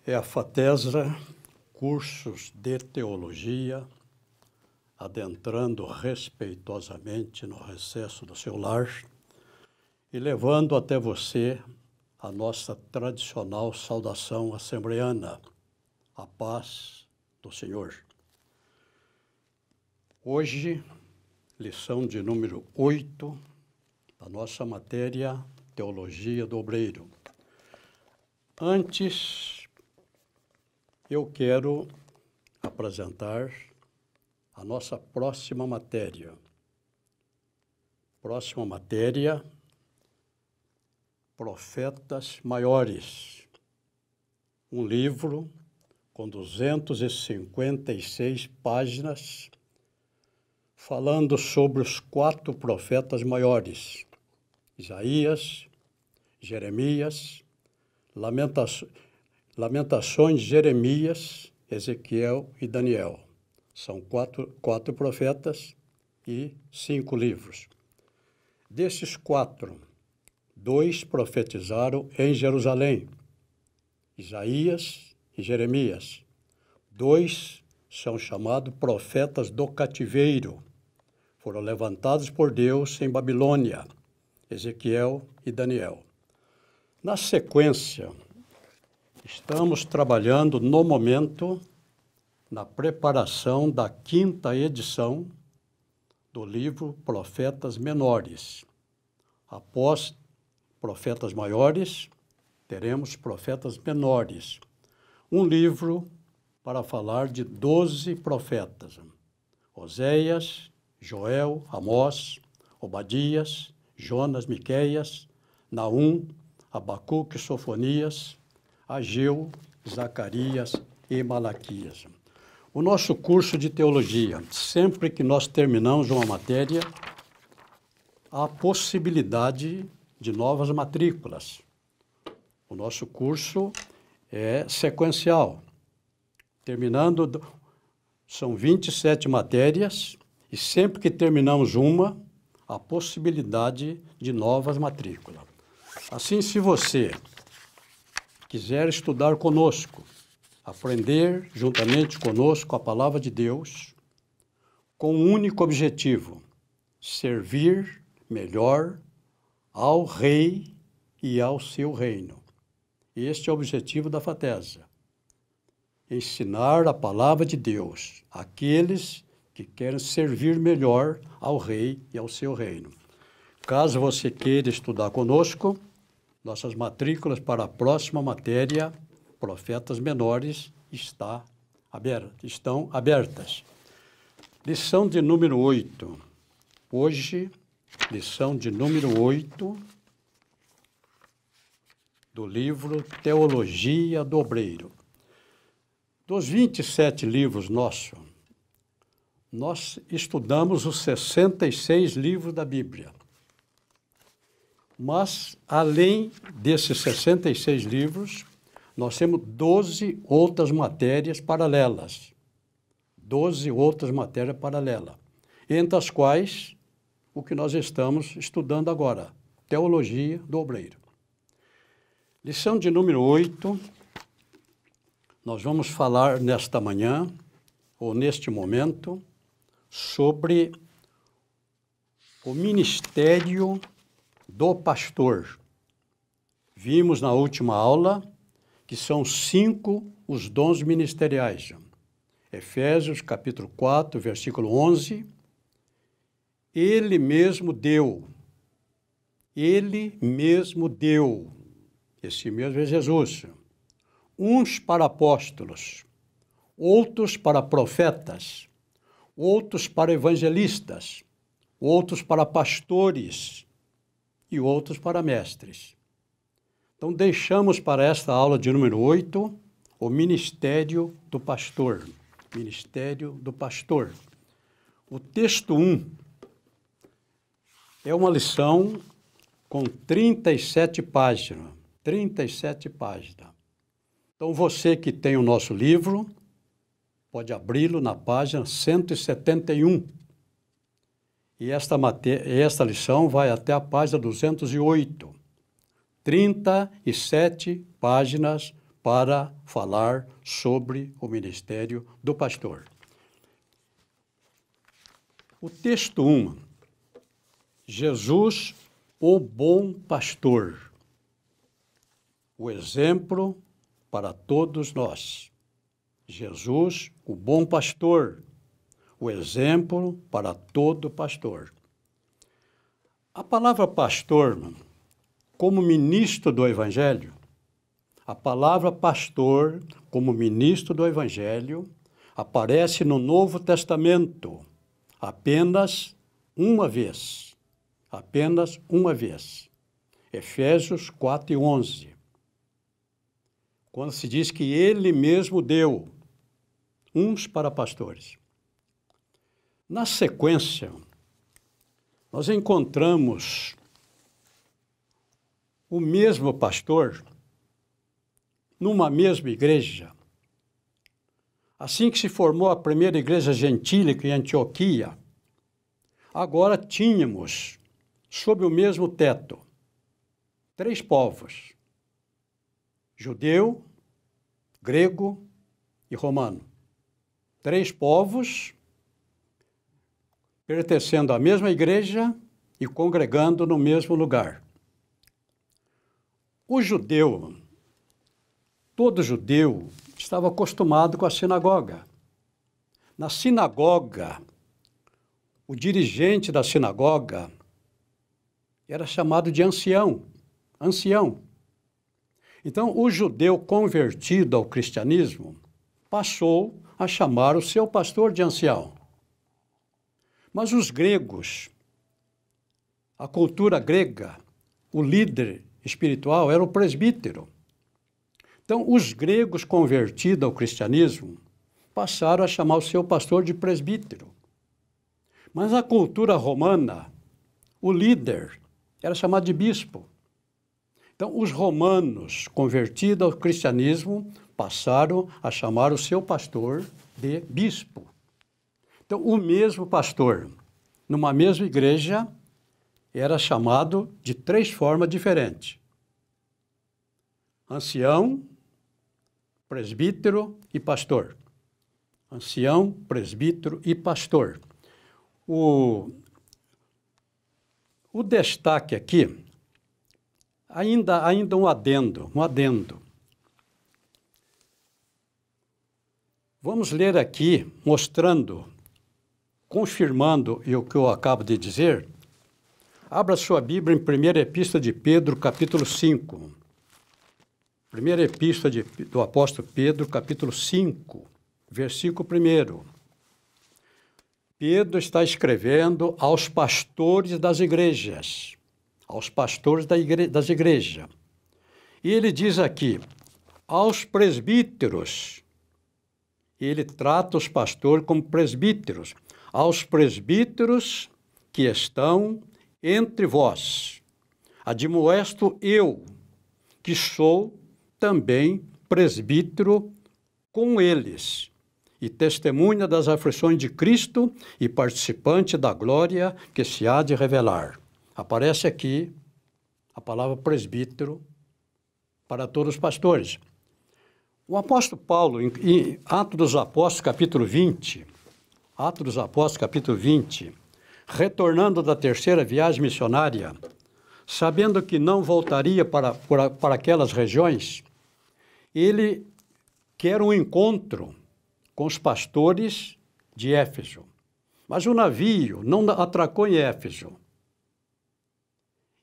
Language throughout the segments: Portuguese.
É a FATESA, cursos de teologia, adentrando respeitosamente no recesso do seu lar e levando até você a nossa tradicional saudação assembleana, a paz do Senhor. Hoje, lição de número 8 da nossa matéria Teologia do Obreiro. Antes, eu quero apresentar a nossa próxima matéria. Próxima matéria, Profetas Maiores. Um livro com 256 páginas, falando sobre os 4 profetas maiores: Isaías, Jeremias, Lamentações, Jeremias, Ezequiel e Daniel. São quatro profetas e 5 livros. Desses 4, 2 profetizaram em Jerusalém, Isaías e Jeremias. 2 são chamados profetas do cativeiro. Foram levantados por Deus em Babilônia, Ezequiel e Daniel. Na sequência, estamos trabalhando no momento na preparação da 5ª edição do livro Profetas Menores. Após Profetas Maiores, teremos Profetas Menores. Um livro para falar de 12 profetas: Oséias, Joel, Amós, Obadias, Jonas, Miqueias, Naum, Abacuque, Sofonias, Ageu, Zacarias e Malaquias. O nosso curso de teologia, sempre que nós terminamos uma matéria, há possibilidade de novas matrículas. O nosso curso é sequencial. Terminando, são 27 matérias, e sempre que terminamos uma, há possibilidade de novas matrículas. Assim, se você quiser estudar conosco, aprender juntamente conosco a palavra de Deus, com um único objetivo: servir melhor ao Rei e ao seu reino. Este é o objetivo da FATESA: ensinar a palavra de Deus àqueles que querem servir melhor ao Rei e ao seu reino. Caso você queira estudar conosco, nossas matrículas para a próxima matéria, Profetas Menores, estão abertas. Lição de número 8. Hoje, lição de número 8 do livro Teologia do Obreiro. Dos 27 livros nossos, nós estudamos os 66 livros da Bíblia. Mas, além desses 66 livros, nós temos 12 outras matérias paralelas. 12 outras matérias paralelas, entre as quais o que nós estamos estudando agora, Teologia do Obreiro. Lição de número 8, nós vamos falar nesta manhã, ou neste momento, sobre o ministério do pastor. Vimos na última aula que são 5 os dons ministeriais. Efésios, capítulo 4, versículo 11. Ele mesmo deu. Esse mesmo é Jesus. Uns para apóstolos, outros para profetas, outros para evangelistas, outros para pastores e outros para mestres. Então, deixamos para esta aula de número 8 o ministério do pastor. Ministério do pastor. O texto 1 é uma lição com 37 páginas. 37 páginas. Então, você que tem o nosso livro, pode abri-lo na página 171. E esta lição vai até a página 208. 37 páginas para falar sobre o ministério do pastor. O texto 1, Jesus, o bom pastor, o exemplo para todos nós. Jesus, o bom pastor, o exemplo para todo pastor. A palavra pastor, como ministro do Evangelho, a palavra pastor, como ministro do Evangelho, aparece no Novo Testamento apenas uma vez. Apenas uma vez. Efésios 4:11. Quando se diz que ele mesmo deu uns para pastores. Na sequência, nós encontramos o mesmo pastor numa mesma igreja. Assim que se formou a primeira igreja gentílica em Antioquia, agora tínhamos, sob o mesmo teto, 3 povos: judeu, grego e romano. 3 povos pertencendo à mesma igreja e congregando no mesmo lugar. O judeu, todo judeu, estava acostumado com a sinagoga. Na sinagoga, o dirigente da sinagoga era chamado de ancião. Então, o judeu convertido ao cristianismo passou a chamar o seu pastor de ancião. Mas os gregos, a cultura grega, o líder espiritual era o presbítero. Então, os gregos convertidos ao cristianismo passaram a chamar o seu pastor de presbítero. Mas a cultura romana, o líder era chamado de bispo. Então, os romanos convertidos ao cristianismo passaram a chamar o seu pastor de bispo. Então, o mesmo pastor, numa mesma igreja, era chamado de 3 formas diferentes: ancião, presbítero e pastor. Ancião, presbítero e pastor. O destaque aqui, ainda um adendo. Vamos ler aqui, mostrando, confirmando o que eu acabo de dizer. Abra sua Bíblia em 1ª Epístola de Pedro, capítulo 5. 1ª Epístola do apóstolo Pedro, capítulo 5, versículo 1. Pedro está escrevendo aos pastores das igrejas. Aos pastores das igrejas. E ele diz aqui, aos presbíteros. Ele trata os pastores como presbíteros. Aos presbíteros que estão entre vós. Admoesto eu, que sou também presbítero com eles, e testemunha das aflições de Cristo e participante da glória que se há de revelar. Aparece aqui a palavra presbítero para todos os pastores. O apóstolo Paulo, em Atos dos Apóstolos, capítulo 20, retornando da 3ª viagem missionária, sabendo que não voltaria para aquelas regiões, ele quer um encontro com os pastores de Éfeso. Mas o navio não atracou em Éfeso.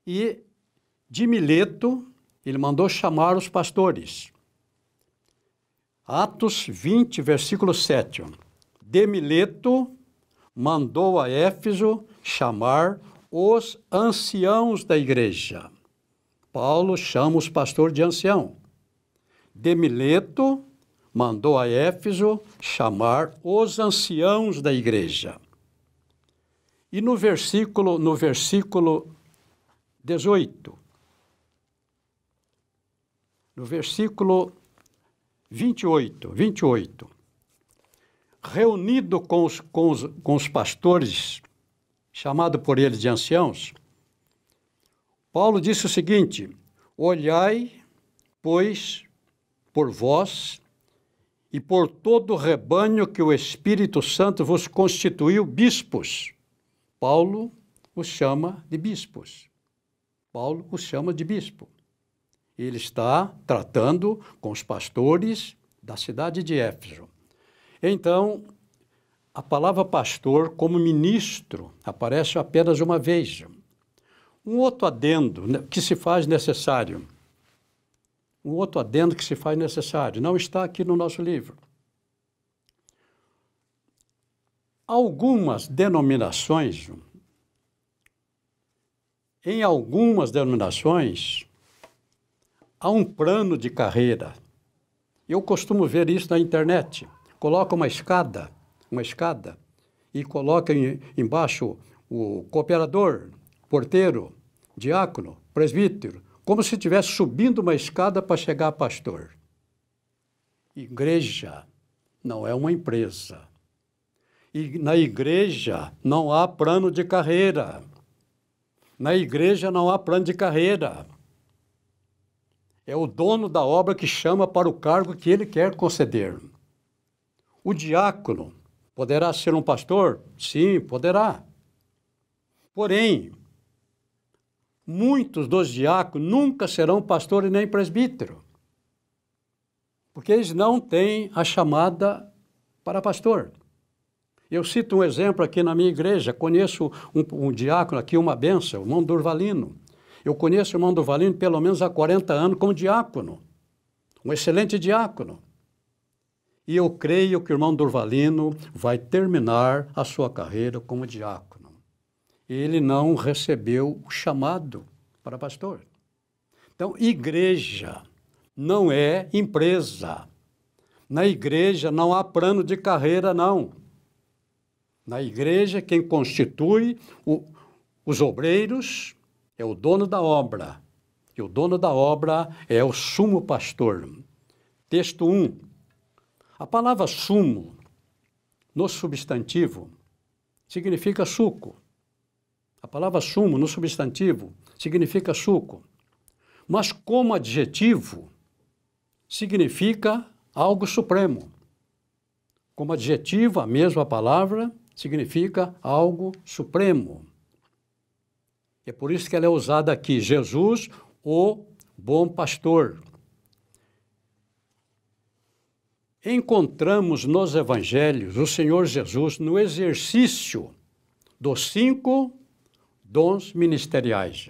E de Mileto, ele mandou chamar os pastores. Atos 20, versículo 7. De Mileto mandou a Éfeso chamar os anciãos da igreja. Paulo chama os pastores de ancião. De Mileto mandou a Éfeso chamar os anciãos da igreja. E no versículo 18, no versículo 28, reunido com os pastores, chamado por eles de anciãos, Paulo disse o seguinte: olhai, pois, por vós e por todo o rebanho que o Espírito Santo vos constituiu bispos. Paulo os chama de bispos. Paulo os chama de bispo. Ele está tratando com os pastores da cidade de Éfeso. Então, a palavra pastor como ministro aparece apenas uma vez. Um outro adendo que se faz necessário. Não está aqui no nosso livro. Em algumas denominações, há um plano de carreira. Eu costumo ver isso na internet. Coloca uma escada, e coloca embaixo o cooperador, porteiro, diácono, presbítero, como se estivesse subindo uma escada para chegar a pastor. Igreja não é uma empresa. E na igreja não há plano de carreira. É o dono da obra que chama para o cargo que ele quer conceder. O diácono poderá ser um pastor? Sim, poderá. Porém, muitos dos diáconos nunca serão pastor e nem presbítero, porque eles não têm a chamada para pastor. Eu cito um exemplo aqui na minha igreja, conheço um diácono aqui, uma bênção, o irmão Durvalino. Eu conheço o irmão Durvalino pelo menos há 40 anos como diácono, um excelente diácono. E eu creio que o irmão Durvalino vai terminar a sua carreira como diácono. Ele não recebeu o chamado para pastor. Então, igreja não é empresa. Na igreja não há plano de carreira, não. Na igreja, quem constitui os obreiros é o dono da obra. E o dono da obra é o sumo pastor. Texto 1. A palavra sumo, no substantivo, significa suco. A palavra sumo, no substantivo, significa suco. Mas como adjetivo, significa algo supremo. Como adjetivo, a mesma palavra significa algo supremo. É por isso que ela é usada aqui, Jesus, o bom pastor. Encontramos nos evangelhos o Senhor Jesus no exercício dos 5 dons ministeriais.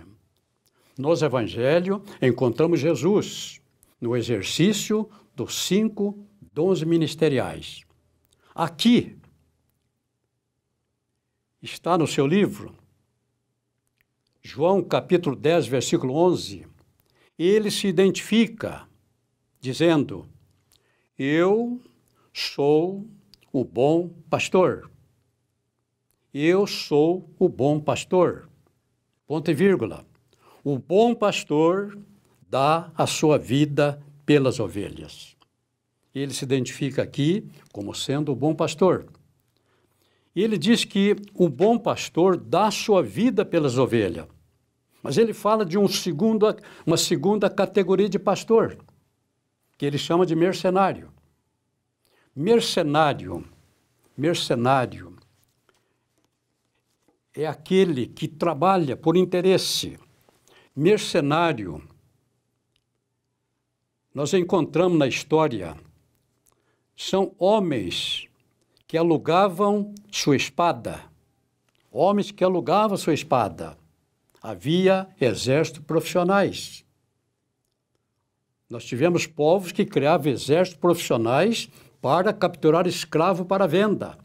Nos evangelhos, encontramos Jesus no exercício dos 5 dons ministeriais. Aqui está no seu livro, João capítulo 10, versículo 11, ele se identifica dizendo: eu sou o bom pastor. Eu sou o bom pastor. Ponto e vírgula. O bom pastor dá a sua vida pelas ovelhas. Ele se identifica aqui como sendo o bom pastor. E ele diz que o bom pastor dá a sua vida pelas ovelhas. Mas ele fala de uma segunda categoria de pastor, que ele chama de mercenário. Mercenário é aquele que trabalha por interesse. Mercenário, nós encontramos na história, são homens que alugavam sua espada. Homens que alugavam sua espada. Havia exércitos profissionais. Nós tivemos povos que criavam exércitos profissionais para capturar escravo para venda.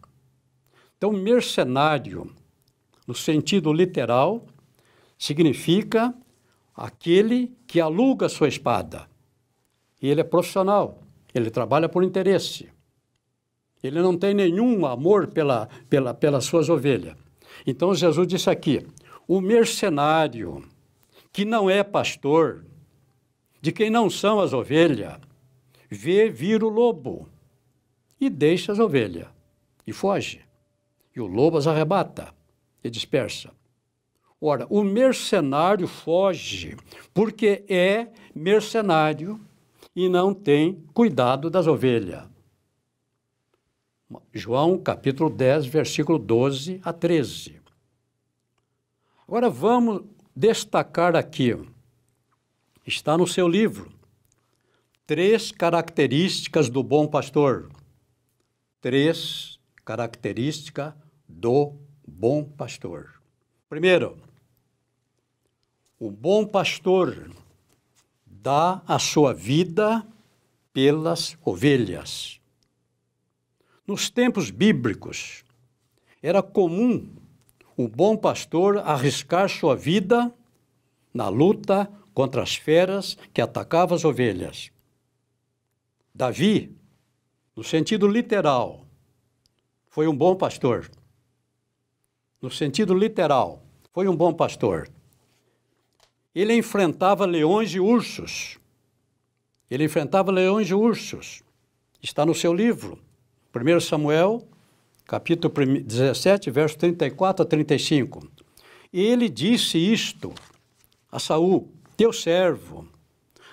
Então, mercenário, no sentido literal, significa aquele que aluga sua espada. E ele é profissional, ele trabalha por interesse. Ele não tem nenhum amor pelas suas ovelhas. Então, Jesus disse aqui, o mercenário, que não é pastor, de quem não são as ovelhas, vê vir o lobo e deixa as ovelhas e foge. E o lobo as arrebata e dispersa. Ora, o mercenário foge porque é mercenário e não tem cuidado das ovelhas. João capítulo 10, versículo 12 a 13. Agora vamos destacar aqui, está no seu livro, 3 características do bom pastor. 3 características do bom pastor. Primeiro, o bom pastor dá a sua vida pelas ovelhas. Nos tempos bíblicos, era comum o bom pastor arriscar sua vida na luta contra as feras que atacavam as ovelhas. Davi, no sentido literal, foi um bom pastor. No sentido literal, foi um bom pastor. Ele enfrentava leões e ursos. Ele enfrentava leões e ursos. Está no seu livro. 1 Samuel, capítulo 17, verso 34 a 35. E ele disse isto a Saul, teu servo,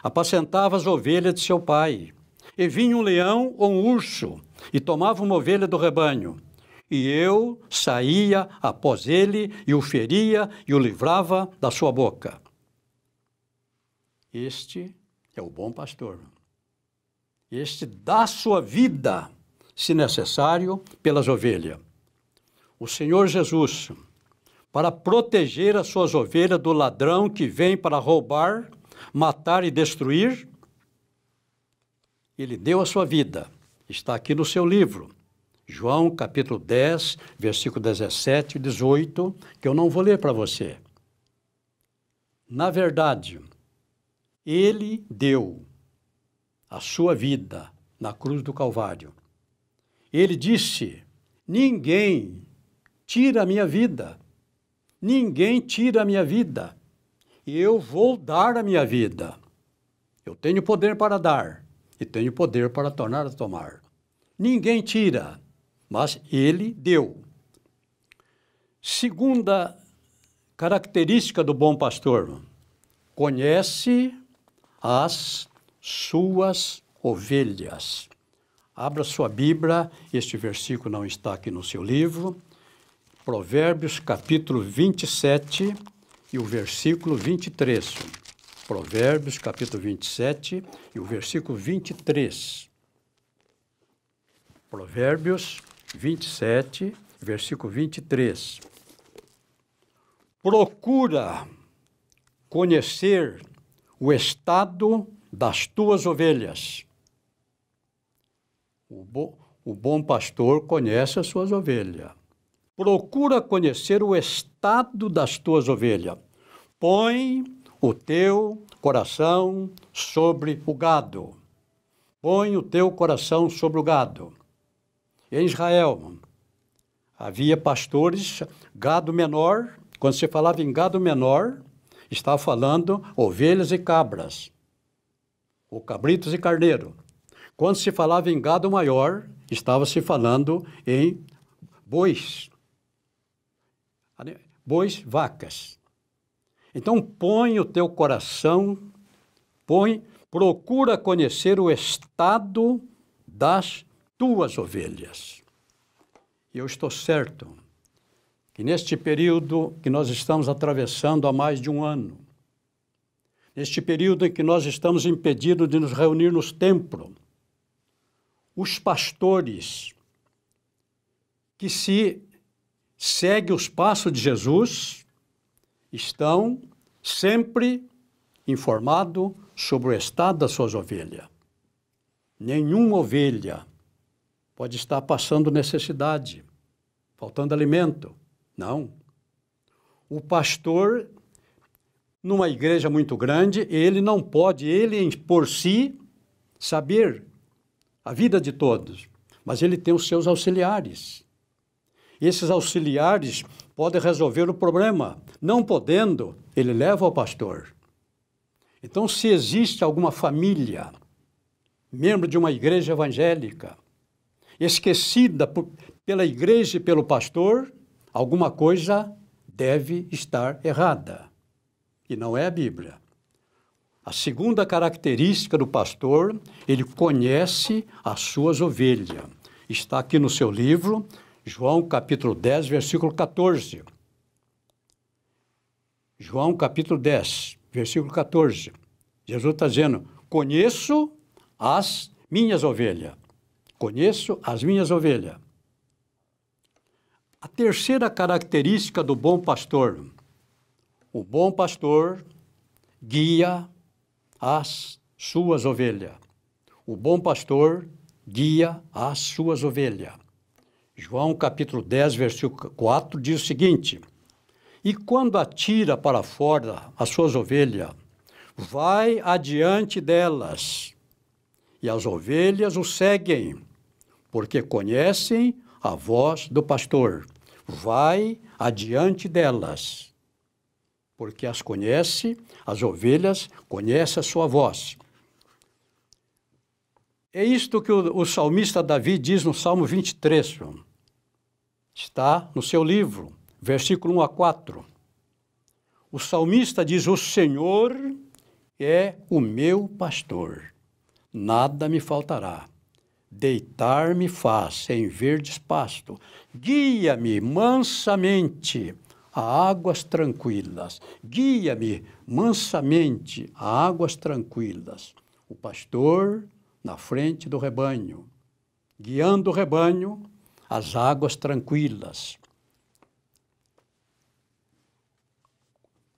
apacentava as ovelhas de seu pai. E vinha um leão ou um urso, e tomava uma ovelha do rebanho. E eu saía após ele, e o feria, e o livrava da sua boca. Este é o bom pastor. Este dá sua vida, se necessário, pelas ovelhas. O Senhor Jesus, para proteger as suas ovelhas do ladrão que vem para roubar, matar e destruir, ele deu a sua vida. Está aqui no seu livro. João, capítulo 10, versículo 17 e 18, que eu não vou ler para você. Na verdade, ele deu a sua vida na cruz do Calvário. Ele disse, ninguém tira a minha vida. Ninguém tira a minha vida. Eu vou dar a minha vida. Eu tenho poder para dar e tenho poder para tornar a tomar. Ninguém tira, mas ele deu. Segunda característica do bom pastor, conhece as suas ovelhas. Abra sua Bíblia, este versículo não está aqui no seu livro. Provérbios, capítulo 27 e o versículo 23. Provérbios, capítulo 27 e o versículo 23. Provérbios 27, versículo 23. Procura conhecer o estado das tuas ovelhas. O bom pastor conhece as suas ovelhas. Procura conhecer o estado das tuas ovelhas. Põe o teu coração sobre o gado. Põe o teu coração sobre o gado. Em Israel, havia pastores, gado menor. Quando se falava em gado menor, estava falando ovelhas e cabras, ou cabritos e carneiro. Quando se falava em gado maior, estava se falando em bois, vacas. Então, põe o teu coração, procura conhecer o estado das tuas ovelhas. E eu estou certo que neste período que nós estamos atravessando há mais de um ano, neste período em que nós estamos impedidos de nos reunir nos templos, os pastores que se seguem os passos de Jesus estão sempre informados sobre o estado das suas ovelhas. Nenhuma ovelha pode estar passando necessidade, faltando alimento. Não. O pastor, numa igreja muito grande, ele não pode, ele por si, saber a vida de todos, mas ele tem os seus auxiliares. Esses auxiliares podem resolver o problema. Não podendo, ele leva ao pastor. Então, se existe alguma família, membro de uma igreja evangélica, esquecida pela igreja e pelo pastor, alguma coisa deve estar errada. E não é a Bíblia. A segunda característica do pastor, ele conhece as suas ovelhas. Está aqui no seu livro, João capítulo 10, versículo 14. João capítulo 10, versículo 14. Jesus está dizendo, conheço as minhas ovelhas. Conheço as minhas ovelhas. A terceira característica do bom pastor. O bom pastor guia as suas ovelhas. O bom pastor guia as suas ovelhas. João capítulo 10, versículo 4 diz o seguinte, e quando atira para fora as suas ovelhas, vai adiante delas, e as ovelhas o seguem, porque conhecem a voz do pastor. Vai adiante delas, porque as conhece, as ovelhas conhecem a sua voz. É isto que o salmista Davi diz no Salmo 23, está no seu livro, versículo 1 a 4. O salmista diz, o Senhor é o meu pastor, nada me faltará. Deitar-me faz em verdes pasto, guia-me mansamente a águas tranquilas. Guia-me mansamente a águas tranquilas. O pastor na frente do rebanho, guiando o rebanho às águas tranquilas.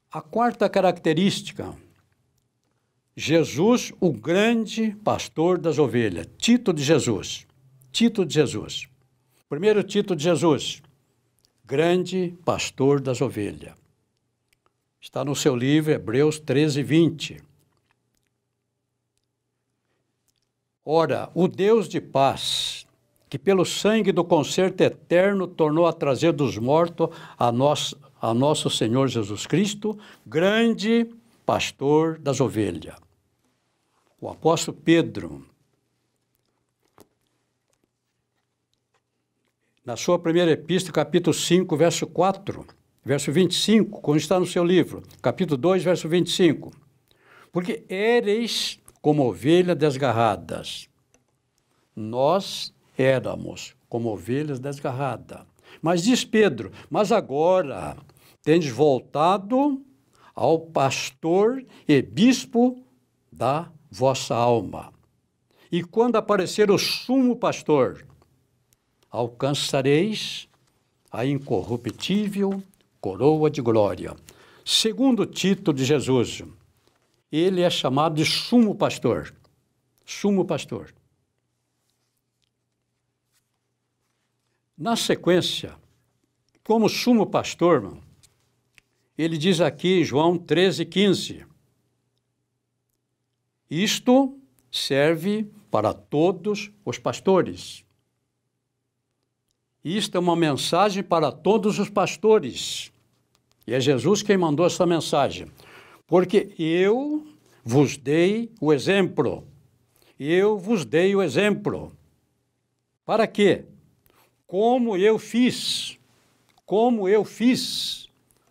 A quarta característica, Jesus, o grande pastor das ovelhas. Título de Jesus. Título de Jesus. Primeiro título de Jesus. Grande pastor das ovelhas. Está no seu livro, Hebreus 13, 20. Ora, o Deus de paz, que pelo sangue do concerto eterno tornou a trazer dos mortos a nosso Senhor Jesus Cristo, grande pastor das ovelhas. O apóstolo Pedro, na sua primeira epístola, capítulo 5, verso 4, verso 25, como está no seu livro, capítulo 2, verso 25. Porque éreis como ovelhas desgarradas. Nós éramos como ovelhas desgarradas. Mas diz Pedro, mas agora tendes voltado ao pastor e bispo da vossa alma. E quando aparecer o sumo pastor, alcançareis a incorruptível coroa de glória. Segundo título de Jesus, ele é chamado de sumo pastor. Sumo pastor. Na sequência, como sumo pastor, ele diz aqui em João 13, 15, isto serve para todos os pastores. Isto é uma mensagem para todos os pastores. E é Jesus quem mandou essa mensagem. Porque eu vos dei o exemplo. Eu vos dei o exemplo. Para quê? Como eu fiz,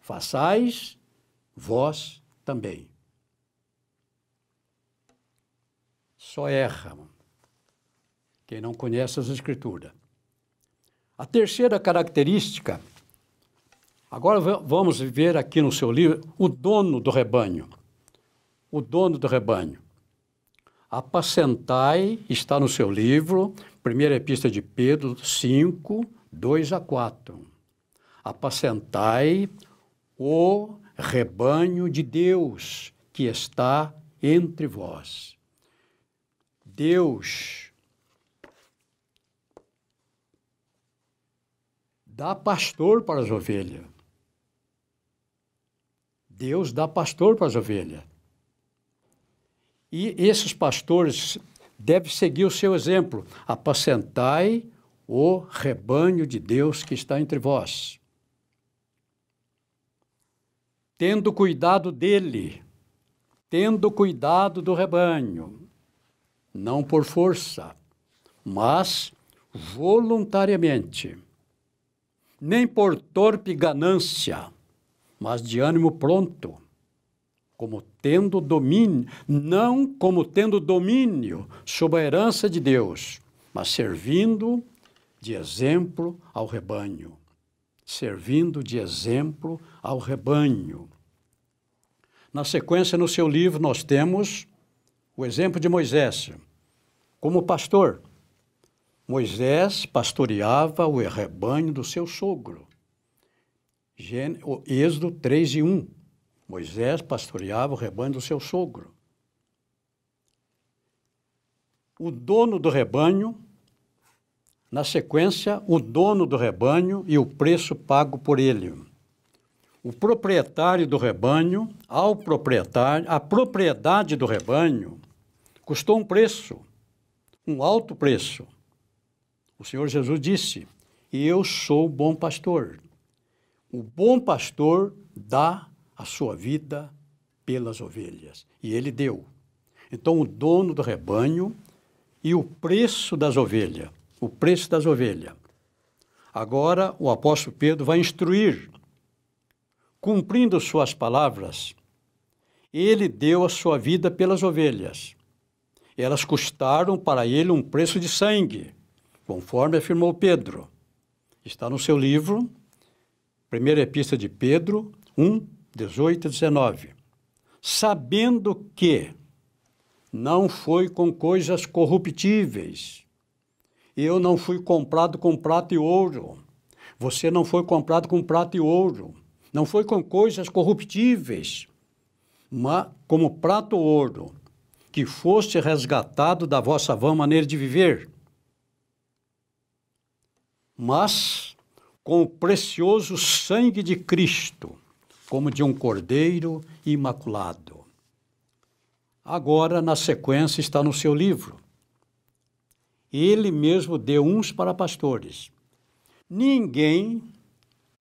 façais vós também. Só erra quem não conhece as Escrituras. A terceira característica, agora vamos ver aqui no seu livro, o dono do rebanho. O dono do rebanho. Apacentai, está no seu livro, primeira epístola de Pedro 5, 2 a 4. Apacentai o rebanho de Deus que está entre vós. Deus dá pastor para as ovelhas. Deus dá pastor para as ovelhas. E esses pastores devem seguir o seu exemplo. Apacentai o rebanho de Deus que está entre vós. Tendo cuidado dele, tendo cuidado do rebanho, não por força, mas voluntariamente, nem por torpe ganância, mas de ânimo pronto, como tendo domínio, não como tendo domínio sobre a herança de Deus, mas servindo de exemplo ao rebanho. Servindo de exemplo ao rebanho. Na sequência, no seu livro, nós temos o exemplo de Moisés, como pastor. Moisés pastoreava o rebanho do seu sogro. Êxodo 3:1. Moisés pastoreava o rebanho do seu sogro. O dono do rebanho, na sequência, o dono do rebanho e o preço pago por ele. O proprietário do rebanho, ao proprietário, a propriedade do rebanho custou um preço, um alto preço. O Senhor Jesus disse: eu sou o bom pastor. O bom pastor dá a sua vida pelas ovelhas. E ele deu. Então, o dono do rebanho e o preço das ovelhas. O preço das ovelhas. Agora, o apóstolo Pedro vai instruir. Cumprindo suas palavras, ele deu a sua vida pelas ovelhas. Elas custaram para ele um preço de sangue, conforme afirmou Pedro. Está no seu livro, primeira epístola de Pedro, 1:18 e 19. Sabendo que não foi com coisas corruptíveis. Eu não fui comprado com prata e ouro. Você não foi comprado com prata e ouro. Não foi com coisas corruptíveis, mas como prata ou ouro, que foste resgatado da vossa vã maneira de viver, mas com o precioso sangue de Cristo, como de um cordeiro imaculado. Agora, na sequência, está no seu livro. Ele mesmo deu uns para pastores. Ninguém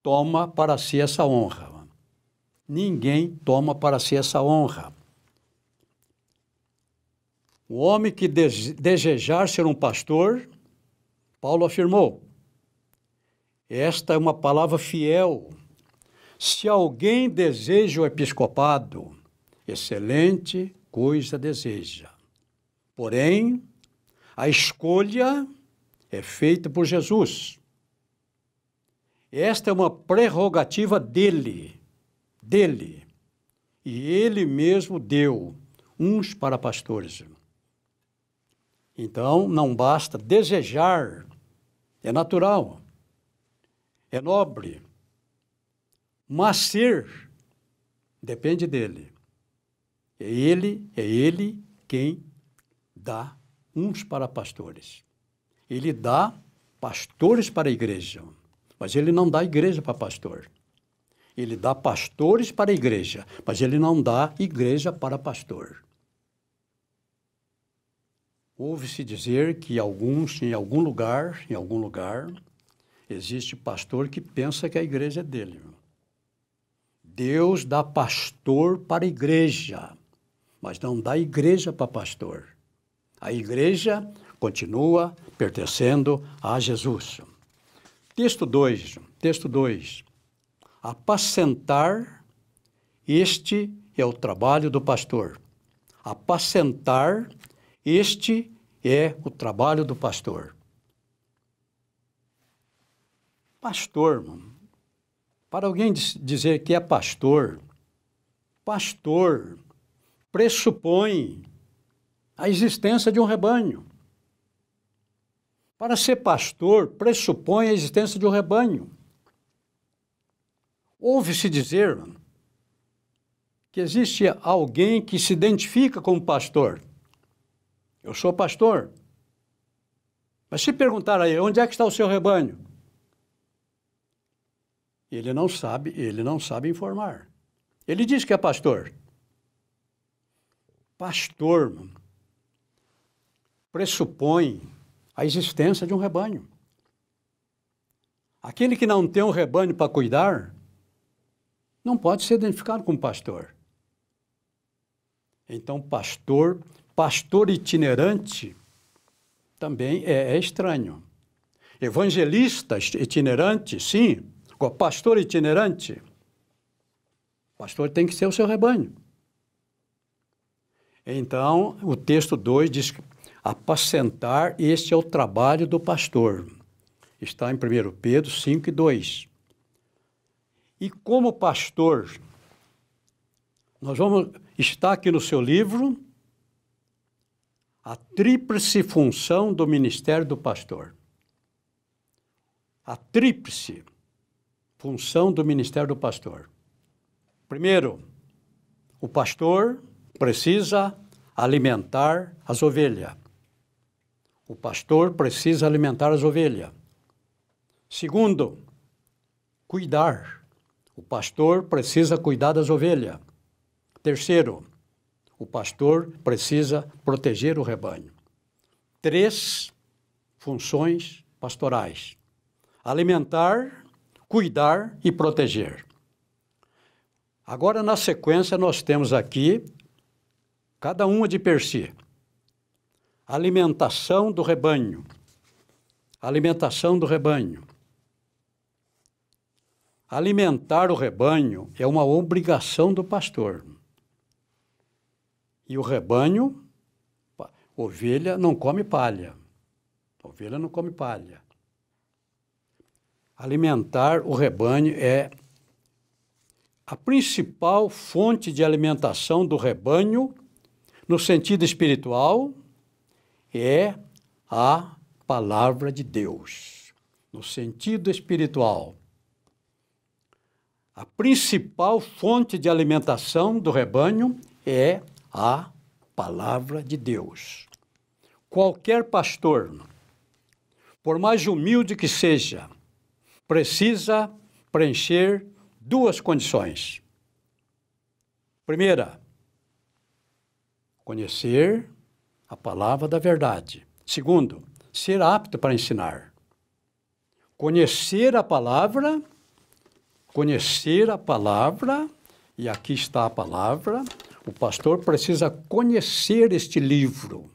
toma para si essa honra. Ninguém toma para si essa honra. O homem que desejar ser um pastor, Paulo afirmou, esta é uma palavra fiel. Se alguém deseja o episcopado, excelente coisa deseja. Porém, a escolha é feita por Jesus. Esta é uma prerrogativa dele. E ele mesmo deu uns para pastores. Então, não basta desejar, é natural, é nobre, mas ser depende dele. É ele quem dá uns para pastores. Ele dá pastores para a igreja, mas ele não dá igreja para pastor. Ele dá pastores para a igreja, mas ele não dá igreja para pastor. Ouve-se dizer que em algum lugar, existe pastor que pensa que a igreja é dele. Deus dá pastor para a igreja, mas não dá igreja para pastor. A igreja continua pertencendo a Jesus. Texto 2. Apacentar, este é o trabalho do pastor. Apacentar, este é o trabalho do pastor. Pastor, para alguém dizer que é pastor pressupõe a existência de um rebanho. Para ser pastor, pressupõe a existência de um rebanho. Ouve-se dizer que existe alguém que se identifica como pastor. Eu sou pastor. Mas se perguntar a ele, onde é que está o seu rebanho? Ele não sabe informar. Ele diz que é pastor. Pastor pressupõe a existência de um rebanho. Aquele que não tem um rebanho para cuidar, não pode ser identificado como pastor. Então, pastor itinerante, também é estranho. Evangelista itinerante, sim. Pastor itinerante, pastor tem que ser o seu rebanho. Então, o texto 2 diz que apacentar, este é o trabalho do pastor. Está em 1 Pedro 5:2. E como pastor, está aqui no seu livro a tríplice função do ministério do pastor. A tríplice função do ministério do pastor. Primeiro, o pastor precisa alimentar as ovelhas. O pastor precisa alimentar as ovelhas. Segundo, cuidar. O pastor precisa cuidar das ovelhas. Terceiro, o pastor precisa proteger o rebanho. 3 funções pastorais: alimentar, cuidar e proteger. Agora, na sequência, nós temos aqui, cada uma de per si. Alimentação do rebanho. Alimentação do rebanho. Alimentar o rebanho é uma obrigação do pastor. E o rebanho, ovelha não come palha. Ovelha não come palha. Alimentar o rebanho é a principal fonte de alimentação do rebanho, no sentido espiritual, é a palavra de Deus. No sentido espiritual, a principal fonte de alimentação do rebanho é a palavra de Deus. Qualquer pastor, por mais humilde que seja, precisa preencher 2 condições. Primeira, conhecer a palavra da verdade. Segundo, ser apto para ensinar. Conhecer a palavra, e aqui está a palavra. O pastor precisa conhecer este livro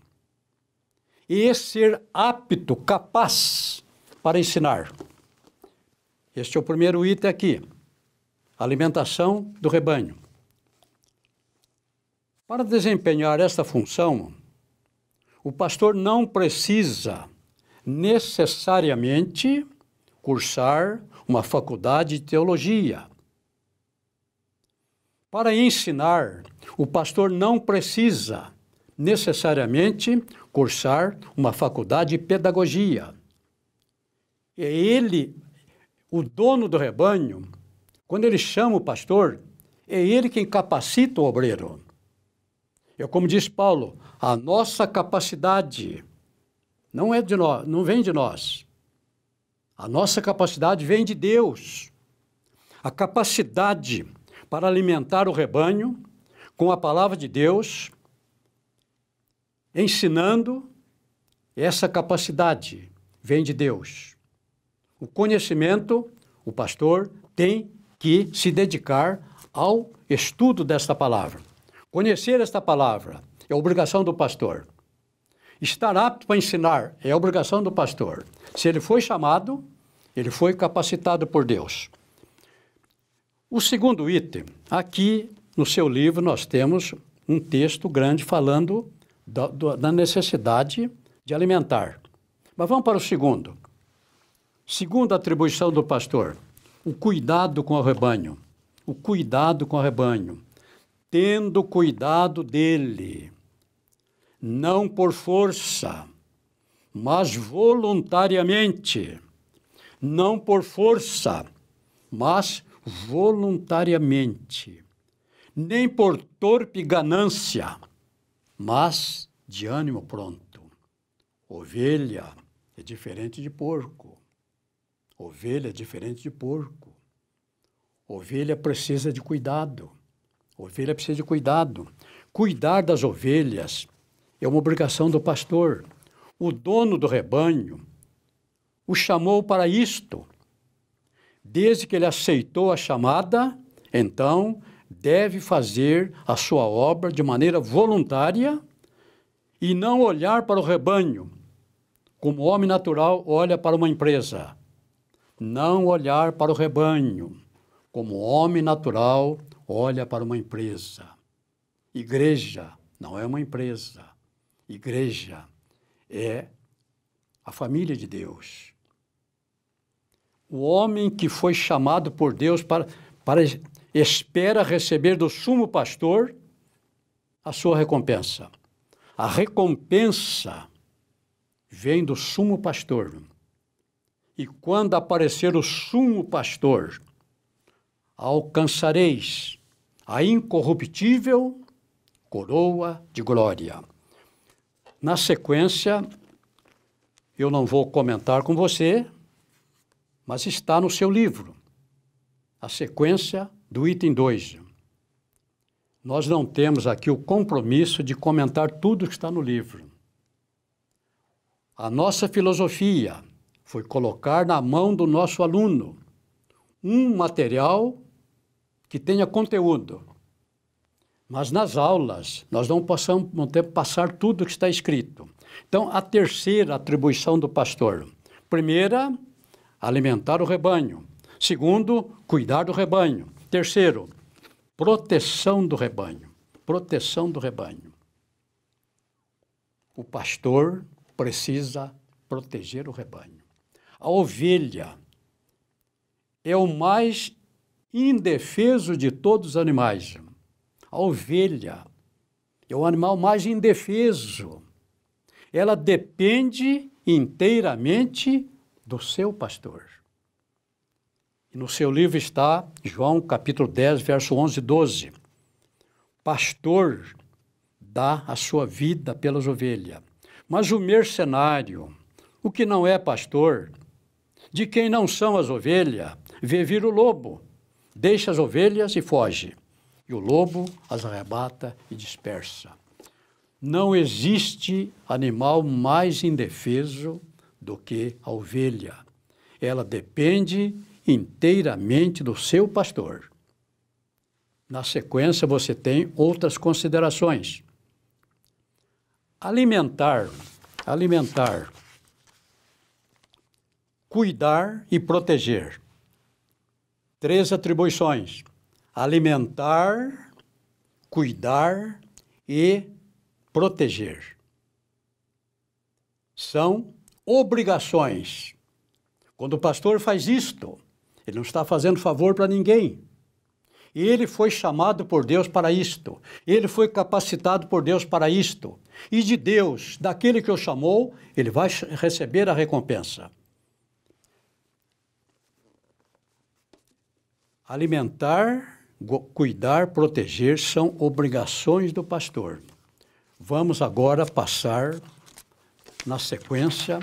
e ser apto, capaz para ensinar. Este é o primeiro item aqui, alimentação do rebanho. Para desempenhar esta função, o pastor não precisa necessariamente cursar uma faculdade de teologia. Para ensinar, o pastor não precisa necessariamente cursar uma faculdade de pedagogia. É ele, o dono do rebanho, quando ele chama o pastor, é ele quem capacita o obreiro. É como diz Paulo, a nossa capacidade não é de nós, não vem de nós. A nossa capacidade vem de Deus. A capacidade para alimentar o rebanho com a palavra de Deus, ensinando, essa capacidade vem de Deus. O conhecimento, o pastor tem que se dedicar ao estudo desta palavra. Conhecer esta palavra é obrigação do pastor. Estar apto para ensinar é obrigação do pastor. Se ele foi chamado, ele foi capacitado por Deus. O segundo item, aqui no seu livro nós temos um texto grande falando da necessidade de alimentar. Mas vamos para o segundo. Segunda atribuição do pastor, o cuidado com o rebanho. O cuidado com o rebanho. Tendo cuidado dele, não por força, mas voluntariamente. Não por força, mas voluntariamente. Nem por torpe ganância, mas de ânimo pronto. Ovelha é diferente de porco. Ovelha é diferente de porco. Ovelha precisa de cuidado. Ovelha precisa de cuidado. Cuidar das ovelhas é uma obrigação do pastor. O dono do rebanho o chamou para isto. Desde que ele aceitou a chamada, então deve fazer a sua obra de maneira voluntária e não olhar para o rebanho como o homem natural olha para uma empresa. Não olhar para o rebanho como o homem natural olha para uma empresa. Igreja não é uma empresa. Igreja é a família de Deus. O homem que foi chamado por Deus espera receber do sumo pastor a sua recompensa. A recompensa vem do sumo pastor. E quando aparecer o sumo pastor, alcançareis a incorruptível coroa de glória. Na sequência, eu não vou comentar com você, mas está no seu livro, a sequência do item 2. Nós não temos aqui o compromisso de comentar tudo que está no livro. A nossa filosofia foi colocar na mão do nosso aluno um material que tenha conteúdo. Mas nas aulas, nós não podemos passar tudo que está escrito. Então, a terceira atribuição do pastor. Primeira, alimentar o rebanho. Segundo, cuidar do rebanho. Terceiro, proteção do rebanho. Proteção do rebanho. O pastor precisa proteger o rebanho. A ovelha é o mais indefeso de todos os animais. A ovelha é o animal mais indefeso. Ela depende inteiramente do seu pastor. E no seu livro está João capítulo 10, verso 11 e 12. Pastor dá a sua vida pelas ovelhas. Mas o mercenário, o que não é pastor, de quem não são as ovelhas, vê vir o lobo, deixa as ovelhas e foge. E o lobo as arrebata e dispersa. Não existe animal mais indefeso do que a ovelha. Ela depende inteiramente do seu pastor. Na sequência, você tem outras considerações. Alimentar, cuidar e proteger. 3 atribuições. Alimentar, cuidar e proteger. São obrigações. Quando o pastor faz isto, ele não está fazendo favor para ninguém. Ele foi chamado por Deus para isto. Ele foi capacitado por Deus para isto. E de Deus, daquele que o chamou, ele vai receber a recompensa. Alimentar, cuidar, proteger são obrigações do pastor. Vamos agora passar, na sequência,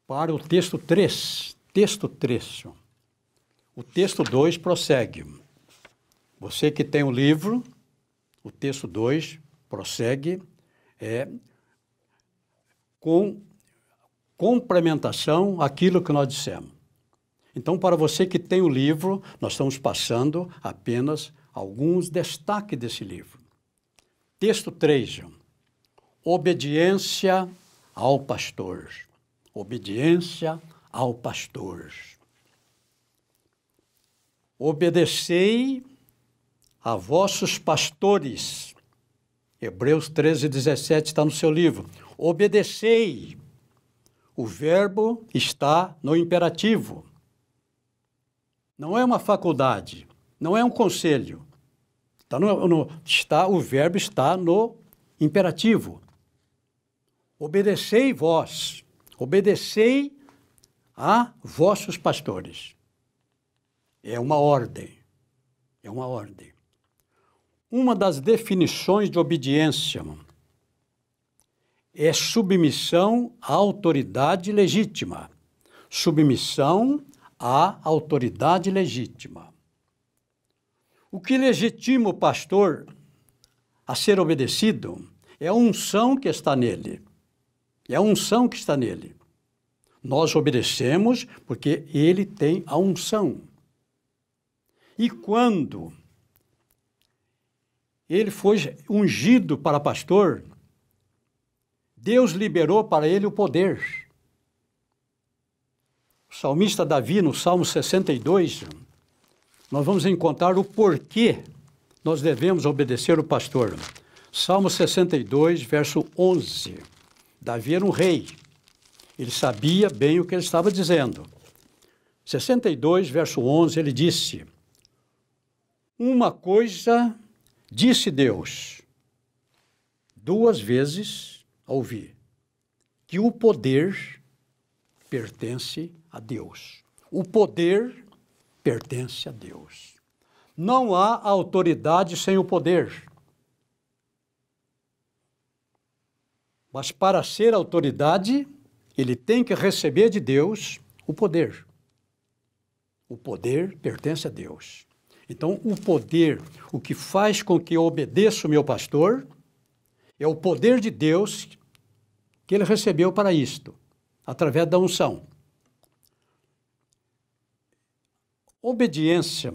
para o texto 3. Texto 3. O texto 2 prossegue. Você que tem o livro, o texto 2 prossegue com complementação àquilo que nós dissemos. Então, para você que tem o livro, nós estamos passando apenas alguns destaques desse livro. Texto 3. Obediência ao pastor. Obediência ao pastor. Obedecei a vossos pastores. Hebreus 13, 17 está no seu livro. Obedecei. O verbo está no imperativo. Não é uma faculdade, não é um conselho. O verbo está no imperativo. Obedecei vós, obedecei a vossos pastores. É uma ordem, é uma ordem. Uma das definições de obediência é submissão à autoridade legítima. Submissão à autoridade legítima. O que legitima o pastor a ser obedecido é a unção que está nele. É a unção que está nele. Nós obedecemos porque ele tem a unção. E quando ele foi ungido para pastor, Deus liberou para ele o poder. O salmista Davi, no Salmo 62, nós vamos encontrar o porquê nós devemos obedecer o pastor. Salmo 62, verso 11. Davi era um rei. Ele sabia bem o que ele estava dizendo. 62, verso 11, ele disse: uma coisa disse Deus, duas vezes ouvi, que o poder pertence a Deus. O poder pertence a Deus. Não há autoridade sem o poder. Mas para ser autoridade, ele tem que receber de Deus o poder. O poder pertence a Deus. Então, o poder, o que faz com que eu obedeça o meu pastor, é o poder de Deus que ele recebeu para isto, através da unção. Obediência.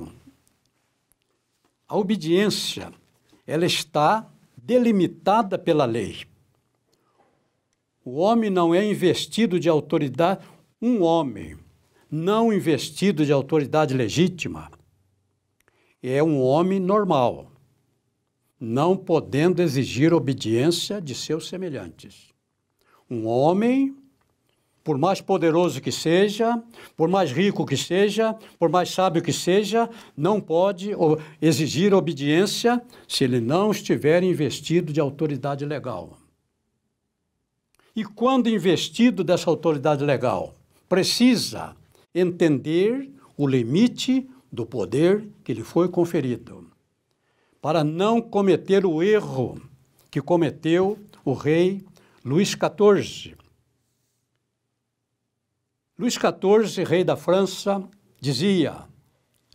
A obediência, ela está delimitada pela lei. O homem não é investido de autoridade, um homem não investido de autoridade legítima é um homem normal, não podendo exigir obediência de seus semelhantes. Um homem, por mais poderoso que seja, por mais rico que seja, por mais sábio que seja, não pode exigir obediência se ele não estiver investido de autoridade legal. E quando investido dessa autoridade legal, precisa entender o limite do poder que lhe foi conferido, para não cometer o erro que cometeu o rei Luís XIV. Luís XIV, rei da França, dizia: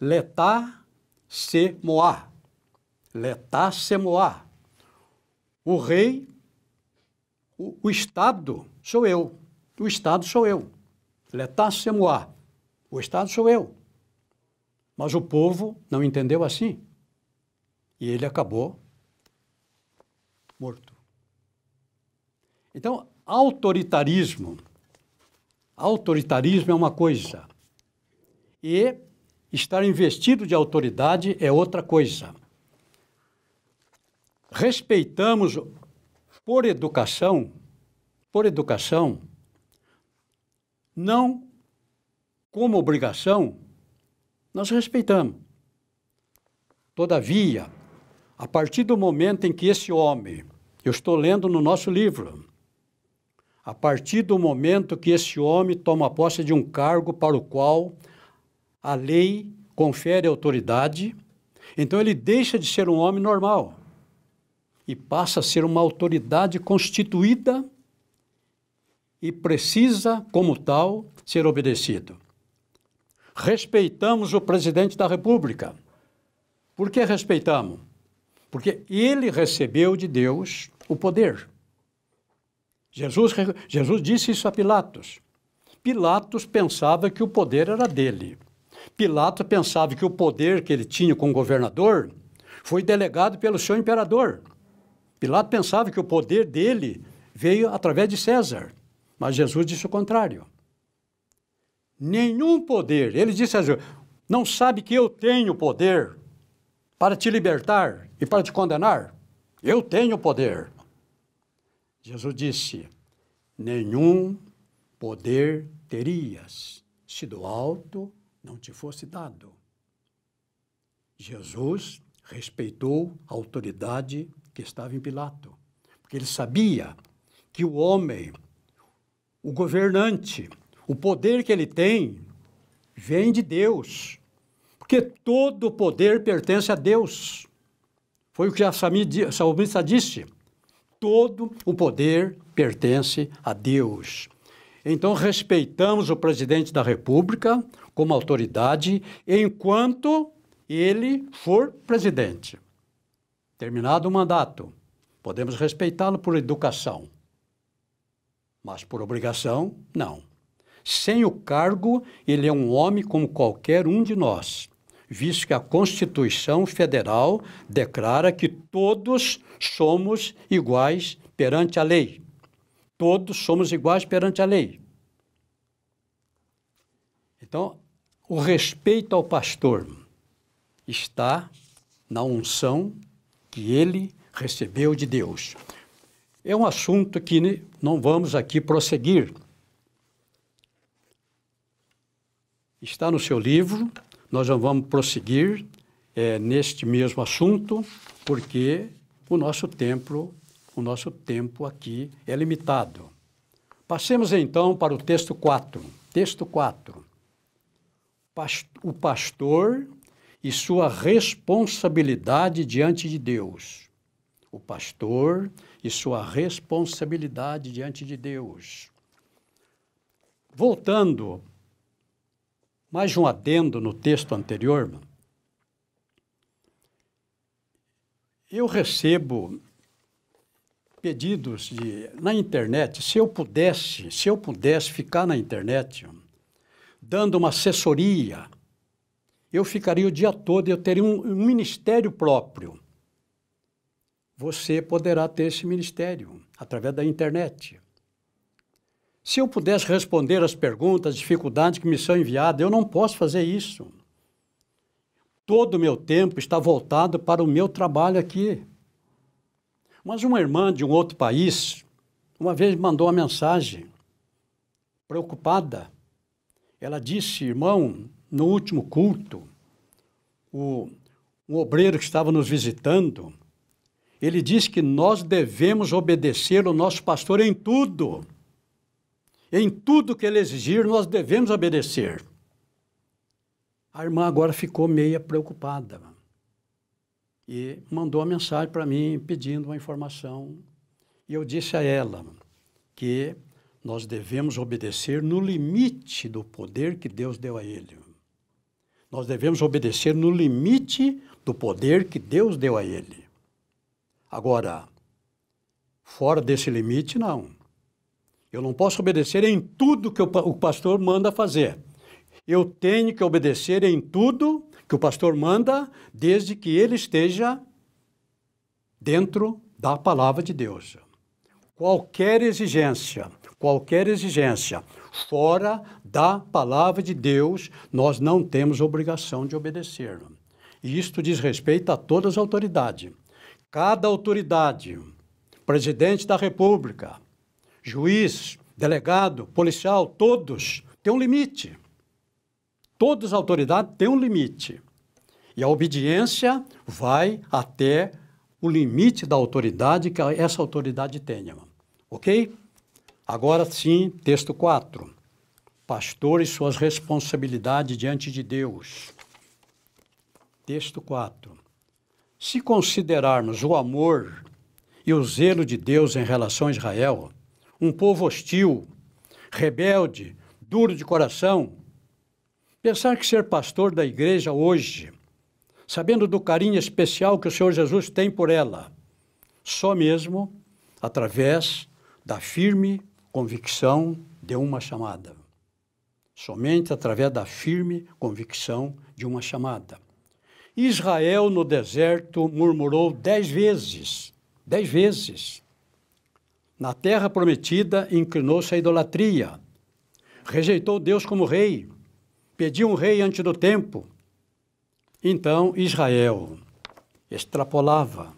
l'état c'est moi. L'état c'est moi. O rei, o Estado sou eu. O Estado sou eu. L'état c'est moi. O Estado sou eu. Mas o povo não entendeu assim. E ele acabou morto. Então, autoritarismo é uma coisa. E estar investido de autoridade é outra coisa. Respeitamos por educação, não como obrigação, nós respeitamos. Todavia, a partir do momento em que esse homem, eu estou lendo no nosso livro, a partir do momento que esse homem toma posse de um cargo para o qual a lei confere autoridade, então ele deixa de ser um homem normal e passa a ser uma autoridade constituída e precisa, como tal, ser obedecido. Respeitamos o presidente da República. Por que respeitamos? Porque ele recebeu de Deus o poder. Jesus disse isso a Pilatos. Pilatos pensava que o poder era dele. Pilatos pensava que o poder que ele tinha como governador foi delegado pelo seu imperador. Pilatos pensava que o poder dele veio através de César. Mas Jesus disse o contrário. Nenhum poder. Ele disse a Jesus: não sabe que eu tenho poder para te libertar e para te condenar? Eu tenho poder. Jesus disse: nenhum poder terias se do alto não te fosse dado. Jesus respeitou a autoridade que estava em Pilato, porque ele sabia que o homem, o governante, o poder que ele tem, vem de Deus, porque todo o poder pertence a Deus. Foi o que a salmista disse: todo o poder pertence a Deus. Então, respeitamos o presidente da República como autoridade enquanto ele for presidente. Terminado o mandato, podemos respeitá-lo por educação, mas por obrigação, não. Sem o cargo, ele é um homem como qualquer um de nós, visto que a Constituição Federal declara que todos somos iguais perante a lei. Todos somos iguais perante a lei. Então, o respeito ao pastor está na unção que ele recebeu de Deus. É um assunto que não vamos aqui prosseguir. Está no seu livro, nós não vamos prosseguir neste mesmo assunto, porque o nosso tempo aqui é limitado. Passemos então para o texto 4. Texto 4. O pastor e sua responsabilidade diante de Deus. O pastor e sua responsabilidade diante de Deus. Voltando, mais um adendo no texto anterior, eu recebo pedidos na internet, se eu pudesse ficar na internet dando uma assessoria, eu ficaria o dia todo, eu teria um ministério próprio. Você poderá ter esse ministério através da internet. Se eu pudesse responder as perguntas, as dificuldades que me são enviadas, eu não posso fazer isso. Todo o meu tempo está voltado para o meu trabalho aqui. Mas uma irmã de um outro país, uma vez mandou uma mensagem, preocupada. Ela disse: irmão, no último culto, um obreiro que estava nos visitando, ele disse que nós devemos obedecer o nosso pastor em tudo. Em tudo que ele exigir, nós devemos obedecer. A irmã agora ficou meia preocupada e mandou uma mensagem para mim pedindo uma informação. E eu disse a ela que nós devemos obedecer no limite do poder que Deus deu a ele. Nós devemos obedecer no limite do poder que Deus deu a ele. Agora, fora desse limite, não. Eu não posso obedecer em tudo que o pastor manda fazer. Eu tenho que obedecer em tudo que o pastor manda, desde que ele esteja dentro da palavra de Deus. Qualquer exigência fora da palavra de Deus, nós não temos obrigação de obedecer. E isto diz respeito a todas as autoridades. Cada autoridade, presidente da República, juiz, delegado, policial, todos têm um limite. Todas as autoridades têm um limite. E a obediência vai até o limite da autoridade que essa autoridade tenha. Ok? Agora sim, texto 4. Pastor e suas responsabilidades diante de Deus. Texto 4. Se considerarmos o amor e o zelo de Deus em relação a Israel, um povo hostil, rebelde, duro de coração, pensar que ser pastor da igreja hoje, sabendo do carinho especial que o Senhor Jesus tem por ela, só mesmo através da firme convicção de uma chamada. Somente através da firme convicção de uma chamada. Israel no deserto murmurou 10 vezes. 10 vezes. Na terra prometida inclinou-se à idolatria. Rejeitou Deus como rei. Pediu um rei antes do tempo. Então Israel extrapolava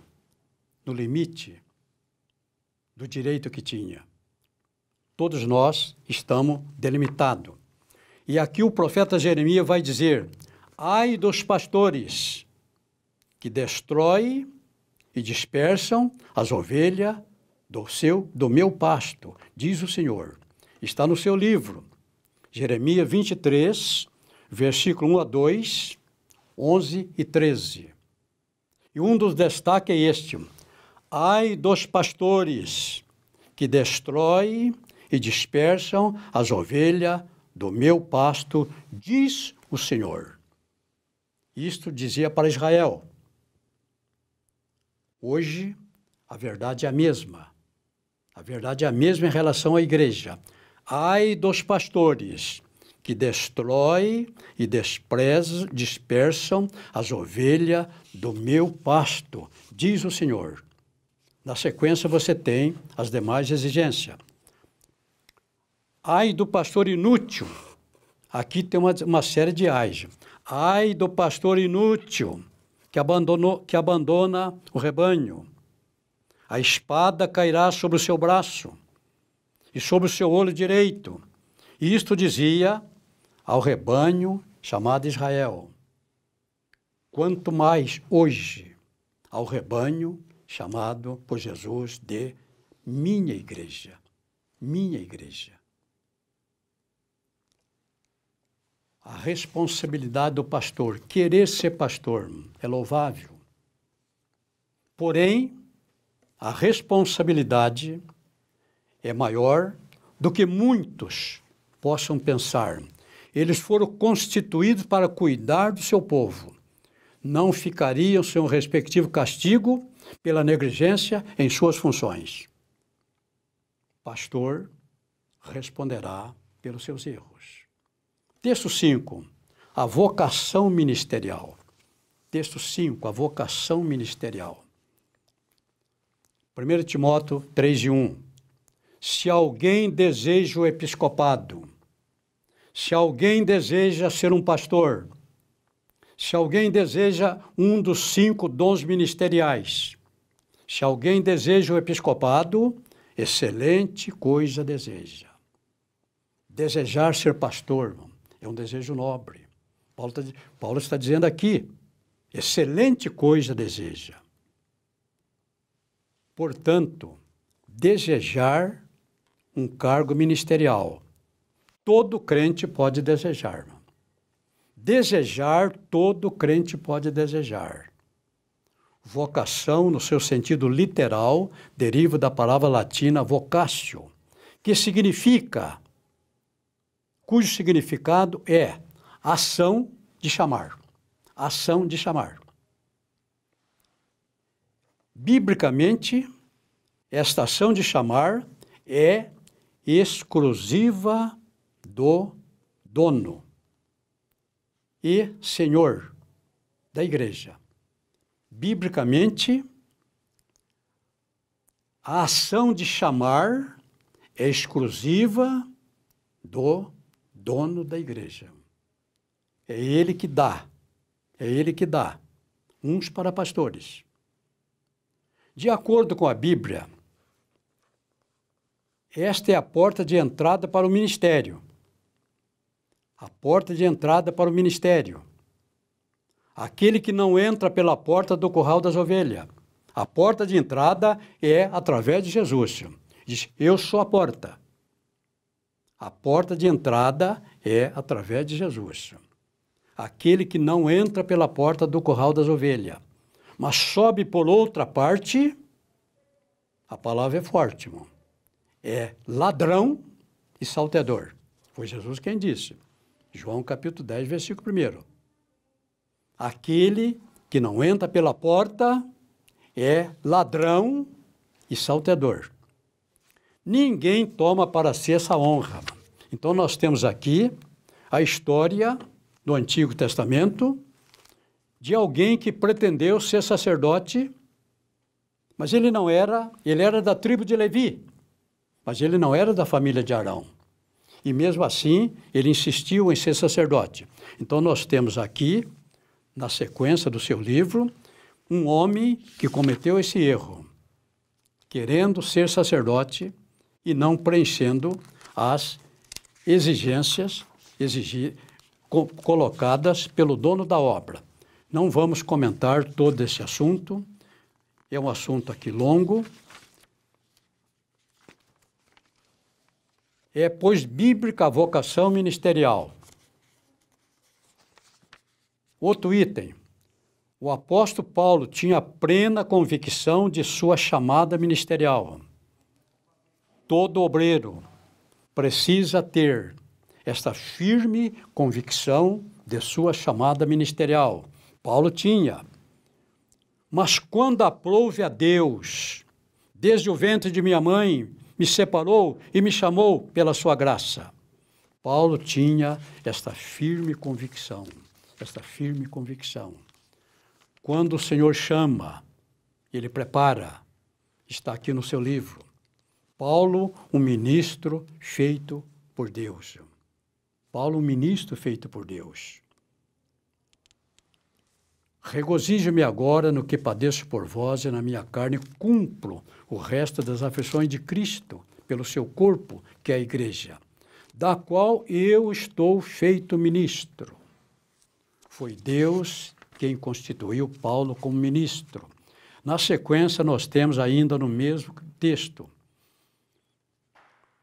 no limite do direito que tinha. Todos nós estamos delimitados. E aqui o profeta Jeremias vai dizer: ai dos pastores que destroem e dispersam as ovelhas do meu pasto, diz o Senhor. Está no seu livro, Jeremias 23, versículo 1 a 2, 11 e 13. E um dos destaques é este: ai dos pastores que destroem e dispersam as ovelhas do meu pasto, diz o Senhor. Isto dizia para Israel. Hoje, a verdade é a mesma. A verdade é a mesma em relação à igreja. Ai dos pastores que destroem e dispersam as ovelhas do meu pasto, diz o Senhor. Na sequência, você tem as demais exigências. Ai do pastor inútil. Aqui tem uma série de ais. Ai do pastor inútil, que abandona o rebanho. A espada cairá sobre o seu braço e sobre o seu olho direito. E isto dizia ao rebanho chamado Israel. Quanto mais hoje ao rebanho chamado por Jesus de minha igreja. Minha igreja. A responsabilidade do pastor, querer ser pastor, é louvável. Porém, a responsabilidade é maior do que muitos possam pensar. Eles foram constituídos para cuidar do seu povo. Não ficariam sem um respectivo castigo pela negligência em suas funções. Pastor responderá pelos seus erros. Texto 5, a vocação ministerial. Texto 5, a vocação ministerial. 1 Timóteo 3:1. Se alguém deseja o episcopado, se alguém deseja ser um pastor, se alguém deseja um dos 5 dons ministeriais, se alguém deseja o episcopado, excelente coisa deseja. Desejar ser pastor é um desejo nobre. Paulo está dizendo aqui, excelente coisa deseja. Portanto, desejar um cargo ministerial. Todo crente pode desejar. Desejar, todo crente pode desejar. Vocação, no seu sentido literal, deriva da palavra latina vocatio, que significa, cujo significado é ação de chamar. Ação de chamar. Biblicamente, esta ação de chamar é exclusiva do dono e senhor da igreja. Biblicamente, a ação de chamar é exclusiva do dono da igreja. É ele que dá. É ele que dá. Uns para pastores. De acordo com a Bíblia, esta é a porta de entrada para o ministério. A porta de entrada para o ministério. Aquele que não entra pela porta do curral das ovelhas. A porta de entrada é através de Jesus. Diz, eu sou a porta. A porta de entrada é através de Jesus. Aquele que não entra pela porta do curral das ovelhas, mas sobe por outra parte, a palavra é forte, irmão. É ladrão e salteador. Foi Jesus quem disse. João capítulo 10, versículo 1. Aquele que não entra pela porta é ladrão e salteador. Ninguém toma para si essa honra. Então nós temos aqui a história do Antigo Testamento de alguém que pretendeu ser sacerdote, mas ele não era, ele era da tribo de Levi, mas ele não era da família de Arão. E mesmo assim, ele insistiu em ser sacerdote. Então nós temos aqui, na sequência do seu livro, um homem que cometeu esse erro, querendo ser sacerdote e não preenchendo as exigências colocadas pelo dono da obra. Não vamos comentar todo esse assunto, é um assunto aqui longo. É, pois, bíblica a vocação ministerial. Outro item. O apóstolo Paulo tinha plena convicção de sua chamada ministerial. Todo obreiro precisa ter esta firme convicção de sua chamada ministerial. Paulo tinha. Mas quando aprouve a Deus, desde o ventre de minha mãe, me separou e me chamou pela sua graça. Paulo tinha esta firme convicção, Quando o Senhor chama, ele prepara, está aqui no seu livro. Paulo, um ministro feito por Deus. Paulo, um ministro feito por Deus. Regozijo-me agora no que padeço por vós e na minha carne cumpro o resto das aflições de Cristo pelo seu corpo, que é a igreja, da qual eu estou feito ministro. Foi Deus quem constituiu Paulo como ministro. Na sequência, nós temos ainda no mesmo texto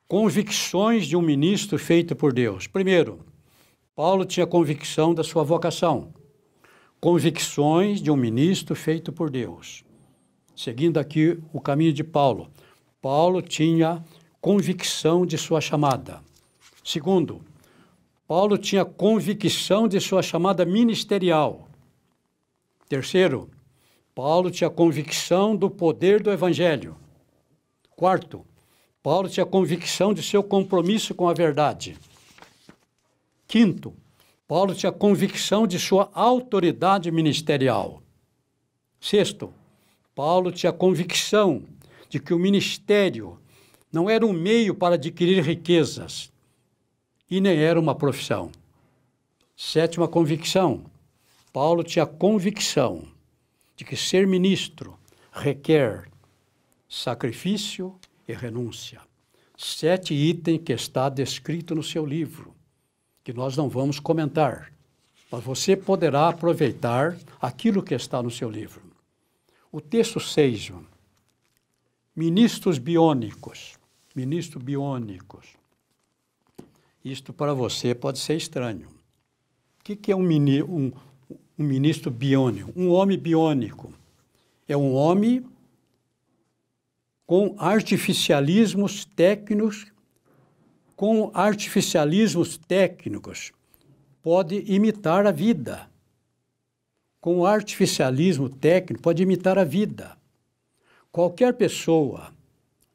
convicções de um ministro feito por Deus. Primeiro, Paulo tinha convicção da sua vocação. Convicções de um ministro feito por Deus. Seguindo aqui o caminho de Paulo. Paulo tinha convicção de sua chamada. Segundo, Paulo tinha convicção de sua chamada ministerial. Terceiro, Paulo tinha convicção do poder do evangelho. Quarto, Paulo tinha convicção de seu compromisso com a verdade. Quinto, Paulo tinha convicção de sua autoridade ministerial. Sexto, Paulo tinha convicção de que o ministério não era um meio para adquirir riquezas e nem era uma profissão. Sétima convicção, Paulo tinha convicção de que ser ministro requer sacrifício e renúncia. 7 itens que está descrito no seu livro, que nós não vamos comentar, mas você poderá aproveitar aquilo que está no seu livro. O texto 6, ministros biônicos. Ministros biônicos. Isto para você pode ser estranho. O que é um ministro biônico? Um homem biônico. É um homem com artificialismos técnicos, pode imitar a vida. Com artificialismo técnico, pode imitar a vida. Qualquer pessoa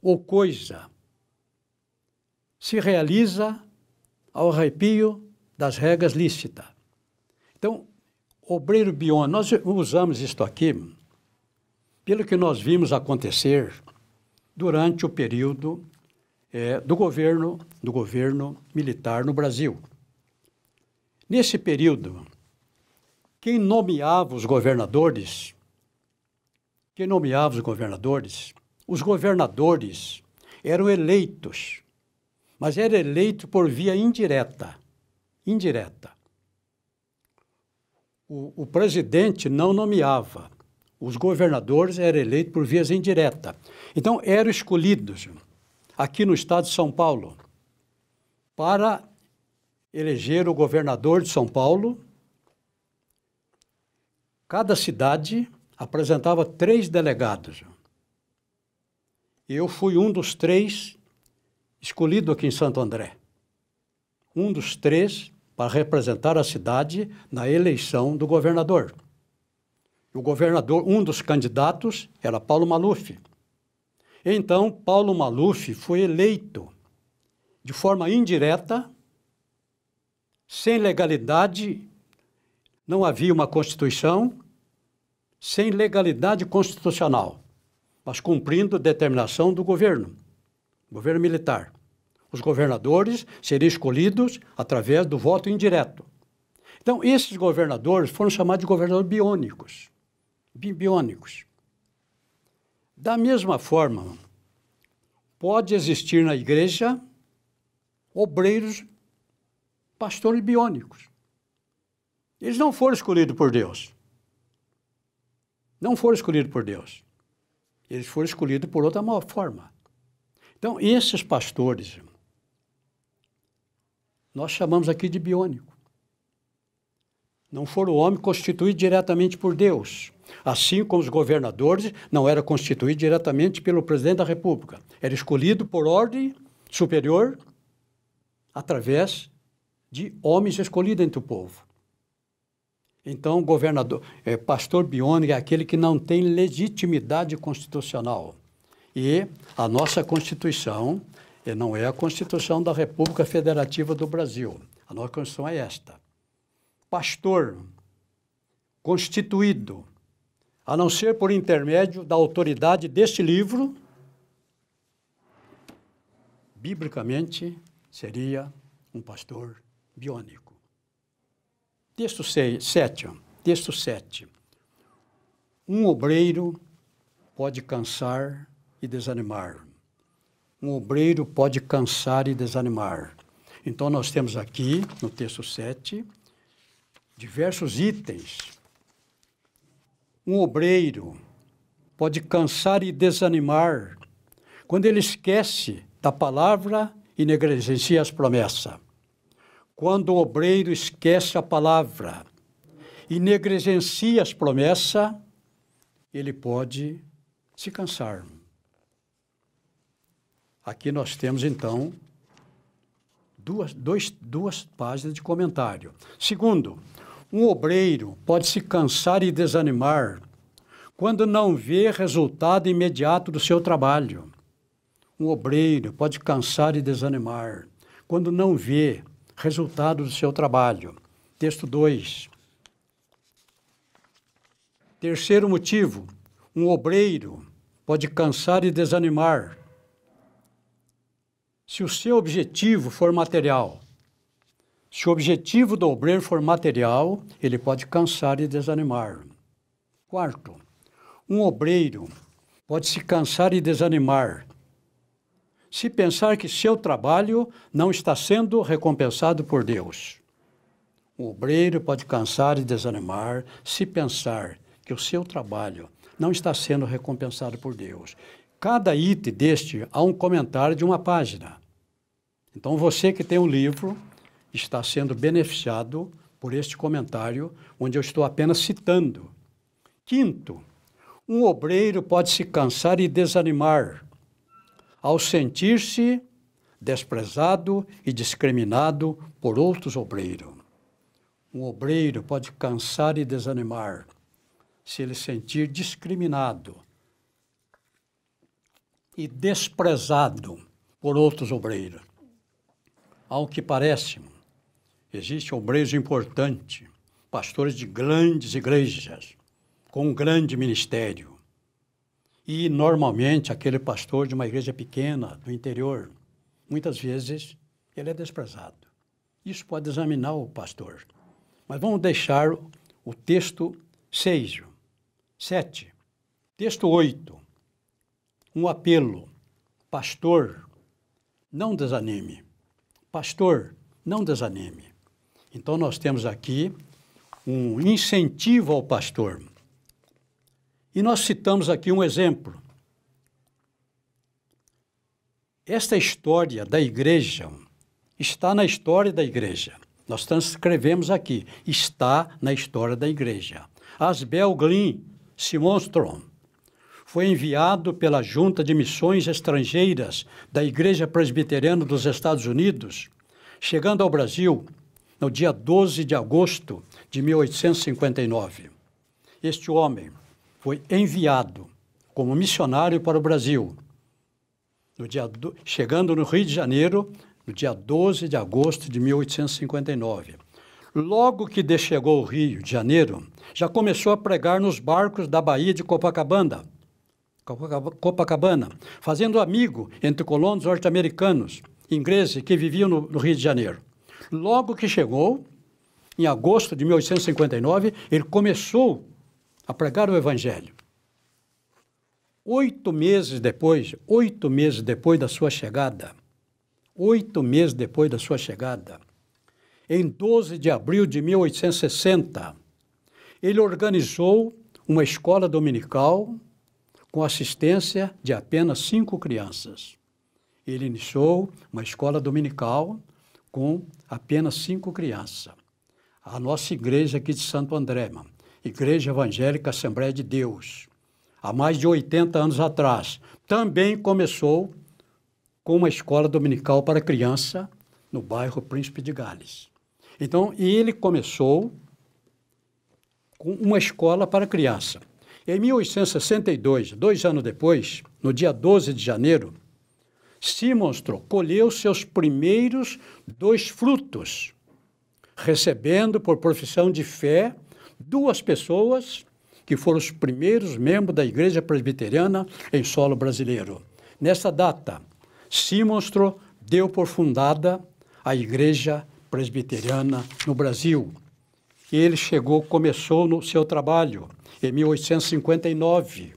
ou coisa se realiza ao arrepio das regras lícitas. Então, obreiro biônico, nós usamos isto aqui pelo que nós vimos acontecer durante o período do governo militar no Brasil. Nesse período, quem nomeava os governadores, os governadores eram eleitos, mas eram eleitos por via indireta. O presidente não nomeava. Os governadores eram eleitos por vias indiretas. Então, eram escolhidos aqui no estado de São Paulo para eleger o governador de São Paulo. Cada cidade apresentava 3 delegados. Eu fui um dos 3 escolhido aqui em Santo André. Um dos 3 para representar a cidade na eleição do governador. O governador, um dos candidatos, era Paulo Maluf. Então, Paulo Maluf foi eleito de forma indireta, sem legalidade, não havia uma Constituição, sem legalidade constitucional, mas cumprindo a determinação do governo militar. Os governadores seriam escolhidos através do voto indireto. Então, esses governadores foram chamados de governadores biônicos. Da mesma forma, pode existir na igreja obreiros, pastores biônicos. Eles não foram escolhidos por Deus. Eles foram escolhidos por outra forma. Então, esses pastores, nós chamamos aqui de biônico. Não foram homens constituídos diretamente por Deus. Assim como os governadores não eram constituídos diretamente pelo presidente da República. Era escolhido por ordem superior através de homens escolhidos entre o povo. Então, pastor biônico é aquele que não tem legitimidade constitucional. E a nossa Constituição não é a Constituição da República Federativa do Brasil. A nossa Constituição é esta. Pastor constituído, a não ser por intermédio da autoridade deste livro, biblicamente seria um pastor biônico. Texto 7. Um obreiro pode cansar e desanimar. Um obreiro pode cansar e desanimar. Então, nós temos aqui, no texto 7, diversos itens. Um obreiro pode cansar e desanimar quando ele esquece da palavra e negligencia as promessas. Quando o obreiro esquece a palavra e negligencia as promessas, ele pode se cansar. Aqui nós temos, então, duas páginas de comentário. Segundo, um obreiro pode se cansar e desanimar quando não vê resultado imediato do seu trabalho. Um obreiro pode cansar e desanimar quando não vê resultado do seu trabalho. Texto 2. Terceiro motivo, um obreiro pode cansar e desanimar se o seu objetivo for material. Se o objetivo do obreiro for material, ele pode cansar e desanimar. Quarto, um obreiro pode se cansar e desanimar se pensar que seu trabalho não está sendo recompensado por Deus. Um obreiro pode cansar e desanimar se pensar que o seu trabalho não está sendo recompensado por Deus. Cada item deste há um comentário de uma página. Então, você que tem um livro está sendo beneficiado por este comentário, onde eu estou apenas citando. Quinto, um obreiro pode se cansar e desanimar ao sentir-se desprezado e discriminado por outros obreiros. Um obreiro pode cansar e desanimar se ele sentir discriminado e desprezado por outros obreiros. Ao que parece, existem obreiros importantes, pastores de grandes igrejas, com um grande ministério. E, normalmente, aquele pastor de uma igreja pequena, do interior, muitas vezes, ele é desprezado. Isso pode examinar o pastor. Mas vamos deixar o texto 6, 7. Texto 8. Um apelo. Pastor, não desanime. Pastor, não desanime. Então, nós temos aqui um incentivo ao pastor. E nós citamos aqui um exemplo. Esta história da igreja está na história da igreja. Nós transcrevemos aqui, está na história da igreja. Asbel Glynn Simonstrom foi enviado pela Junta de Missões Estrangeiras da Igreja Presbiteriana dos Estados Unidos, chegando ao Brasil no dia 12 de agosto de 1859. Este homem foi enviado como missionário para o Brasil, chegando no Rio de Janeiro, no dia 12 de agosto de 1859. Logo que chegou ao Rio de Janeiro, já começou a pregar nos barcos da Baía de Copacabana, fazendo amigo entre colonos norte-americanos, ingleses que viviam no Rio de Janeiro. Logo que chegou, em agosto de 1859, ele começou a pregar o Evangelho. 8 meses depois da sua chegada, em 12 de abril de 1860, ele organizou uma escola dominical com assistência de apenas 5 crianças. Ele iniciou uma escola dominical com apenas 5 crianças. A nossa igreja aqui de Santo André, Igreja Evangélica Assembleia de Deus, há mais de 80 anos atrás, também começou com uma escola dominical para criança no bairro Príncipe de Gales. Então, ele começou com uma escola para criança. Em 1862, 2 anos depois, no dia 12 de janeiro, Simonstrom colheu seus primeiros 2 frutos, recebendo por profissão de fé 2 pessoas que foram os primeiros membros da Igreja Presbiteriana em solo brasileiro. Nessa data, Simonstrom deu por fundada a Igreja Presbiteriana no Brasil. ele começou no seu trabalho em 1859.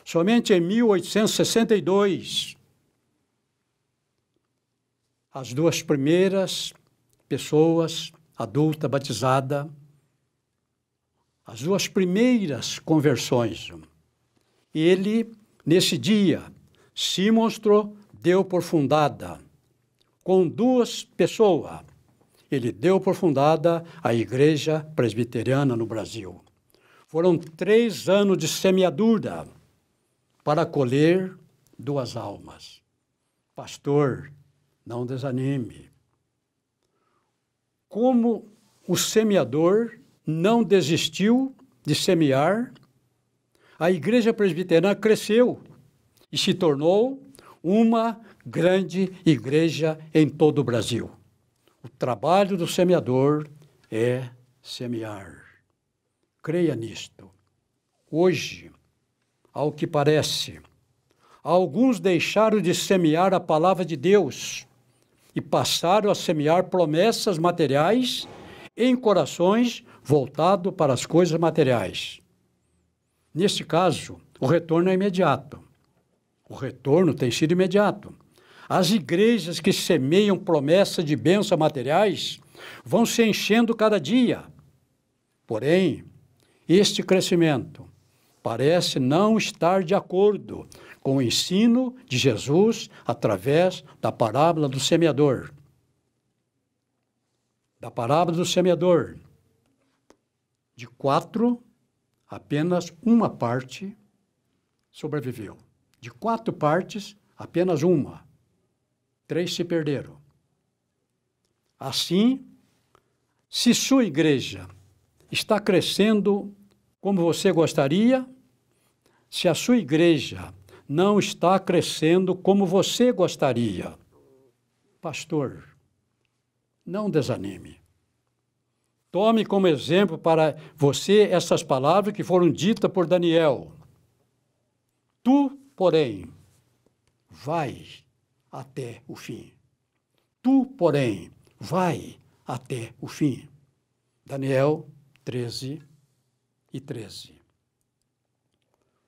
Somente em 1862, as duas primeiras pessoas adultas batizadas, as duas primeiras conversões. Ele, nesse dia, se mostrou, deu por fundada, com duas pessoas, ele deu por fundada a Igreja Presbiteriana no Brasil. Foram 3 anos de semeadura para colher 2 almas. Pastor, não desanime. Como o semeador não desistiu de semear, a Igreja Presbiteriana cresceu e se tornou uma grande igreja em todo o Brasil. O trabalho do semeador é semear. Creia nisto. Hoje, ao que parece, alguns deixaram de semear a palavra de Deus e passaram a semear promessas materiais em corações voltados para as coisas materiais. Neste caso, o retorno é imediato. O retorno tem sido imediato. As igrejas que semeiam promessas de bênçãos materiais vão se enchendo cada dia. Porém, este crescimento parece não estar de acordo com o ensino de Jesus através da parábola do semeador. Da parábola do semeador, de 4, apenas uma parte sobreviveu. De 4 partes, apenas uma. 3 se perderam. Assim, se sua igreja está crescendo como você gostaria, se a sua igreja não está crescendo como você gostaria, pastor, não desanime. Tome como exemplo para você essas palavras que foram ditas por Daniel. Tu, porém, vai até o fim. Tu, porém, vai até o fim. Daniel 13:13.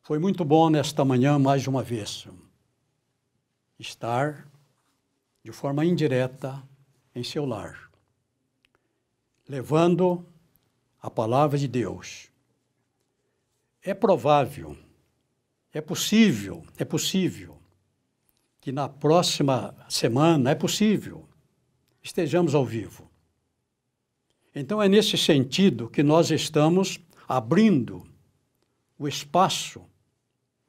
Foi muito bom nesta manhã, mais uma vez, estar de forma indireta em seu lar, levando a palavra de Deus. É provável, é possível que na próxima semana, estejamos ao vivo. Então é nesse sentido que nós estamos abrindo o espaço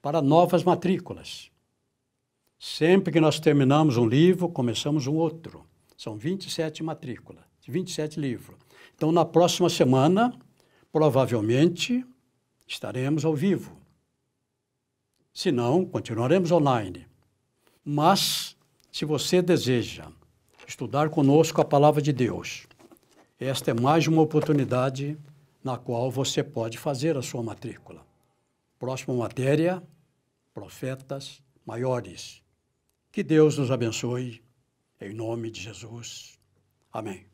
para novas matrículas. Sempre que nós terminamos um livro, começamos um outro. São 27 matrículas, 27 livros. Então, na próxima semana, provavelmente, estaremos ao vivo. Se não, continuaremos online. Mas, se você deseja estudar conosco a palavra de Deus, esta é mais uma oportunidade na qual você pode fazer a sua matrícula. Próxima matéria, profetas maiores. Que Deus nos abençoe, em nome de Jesus. Amém.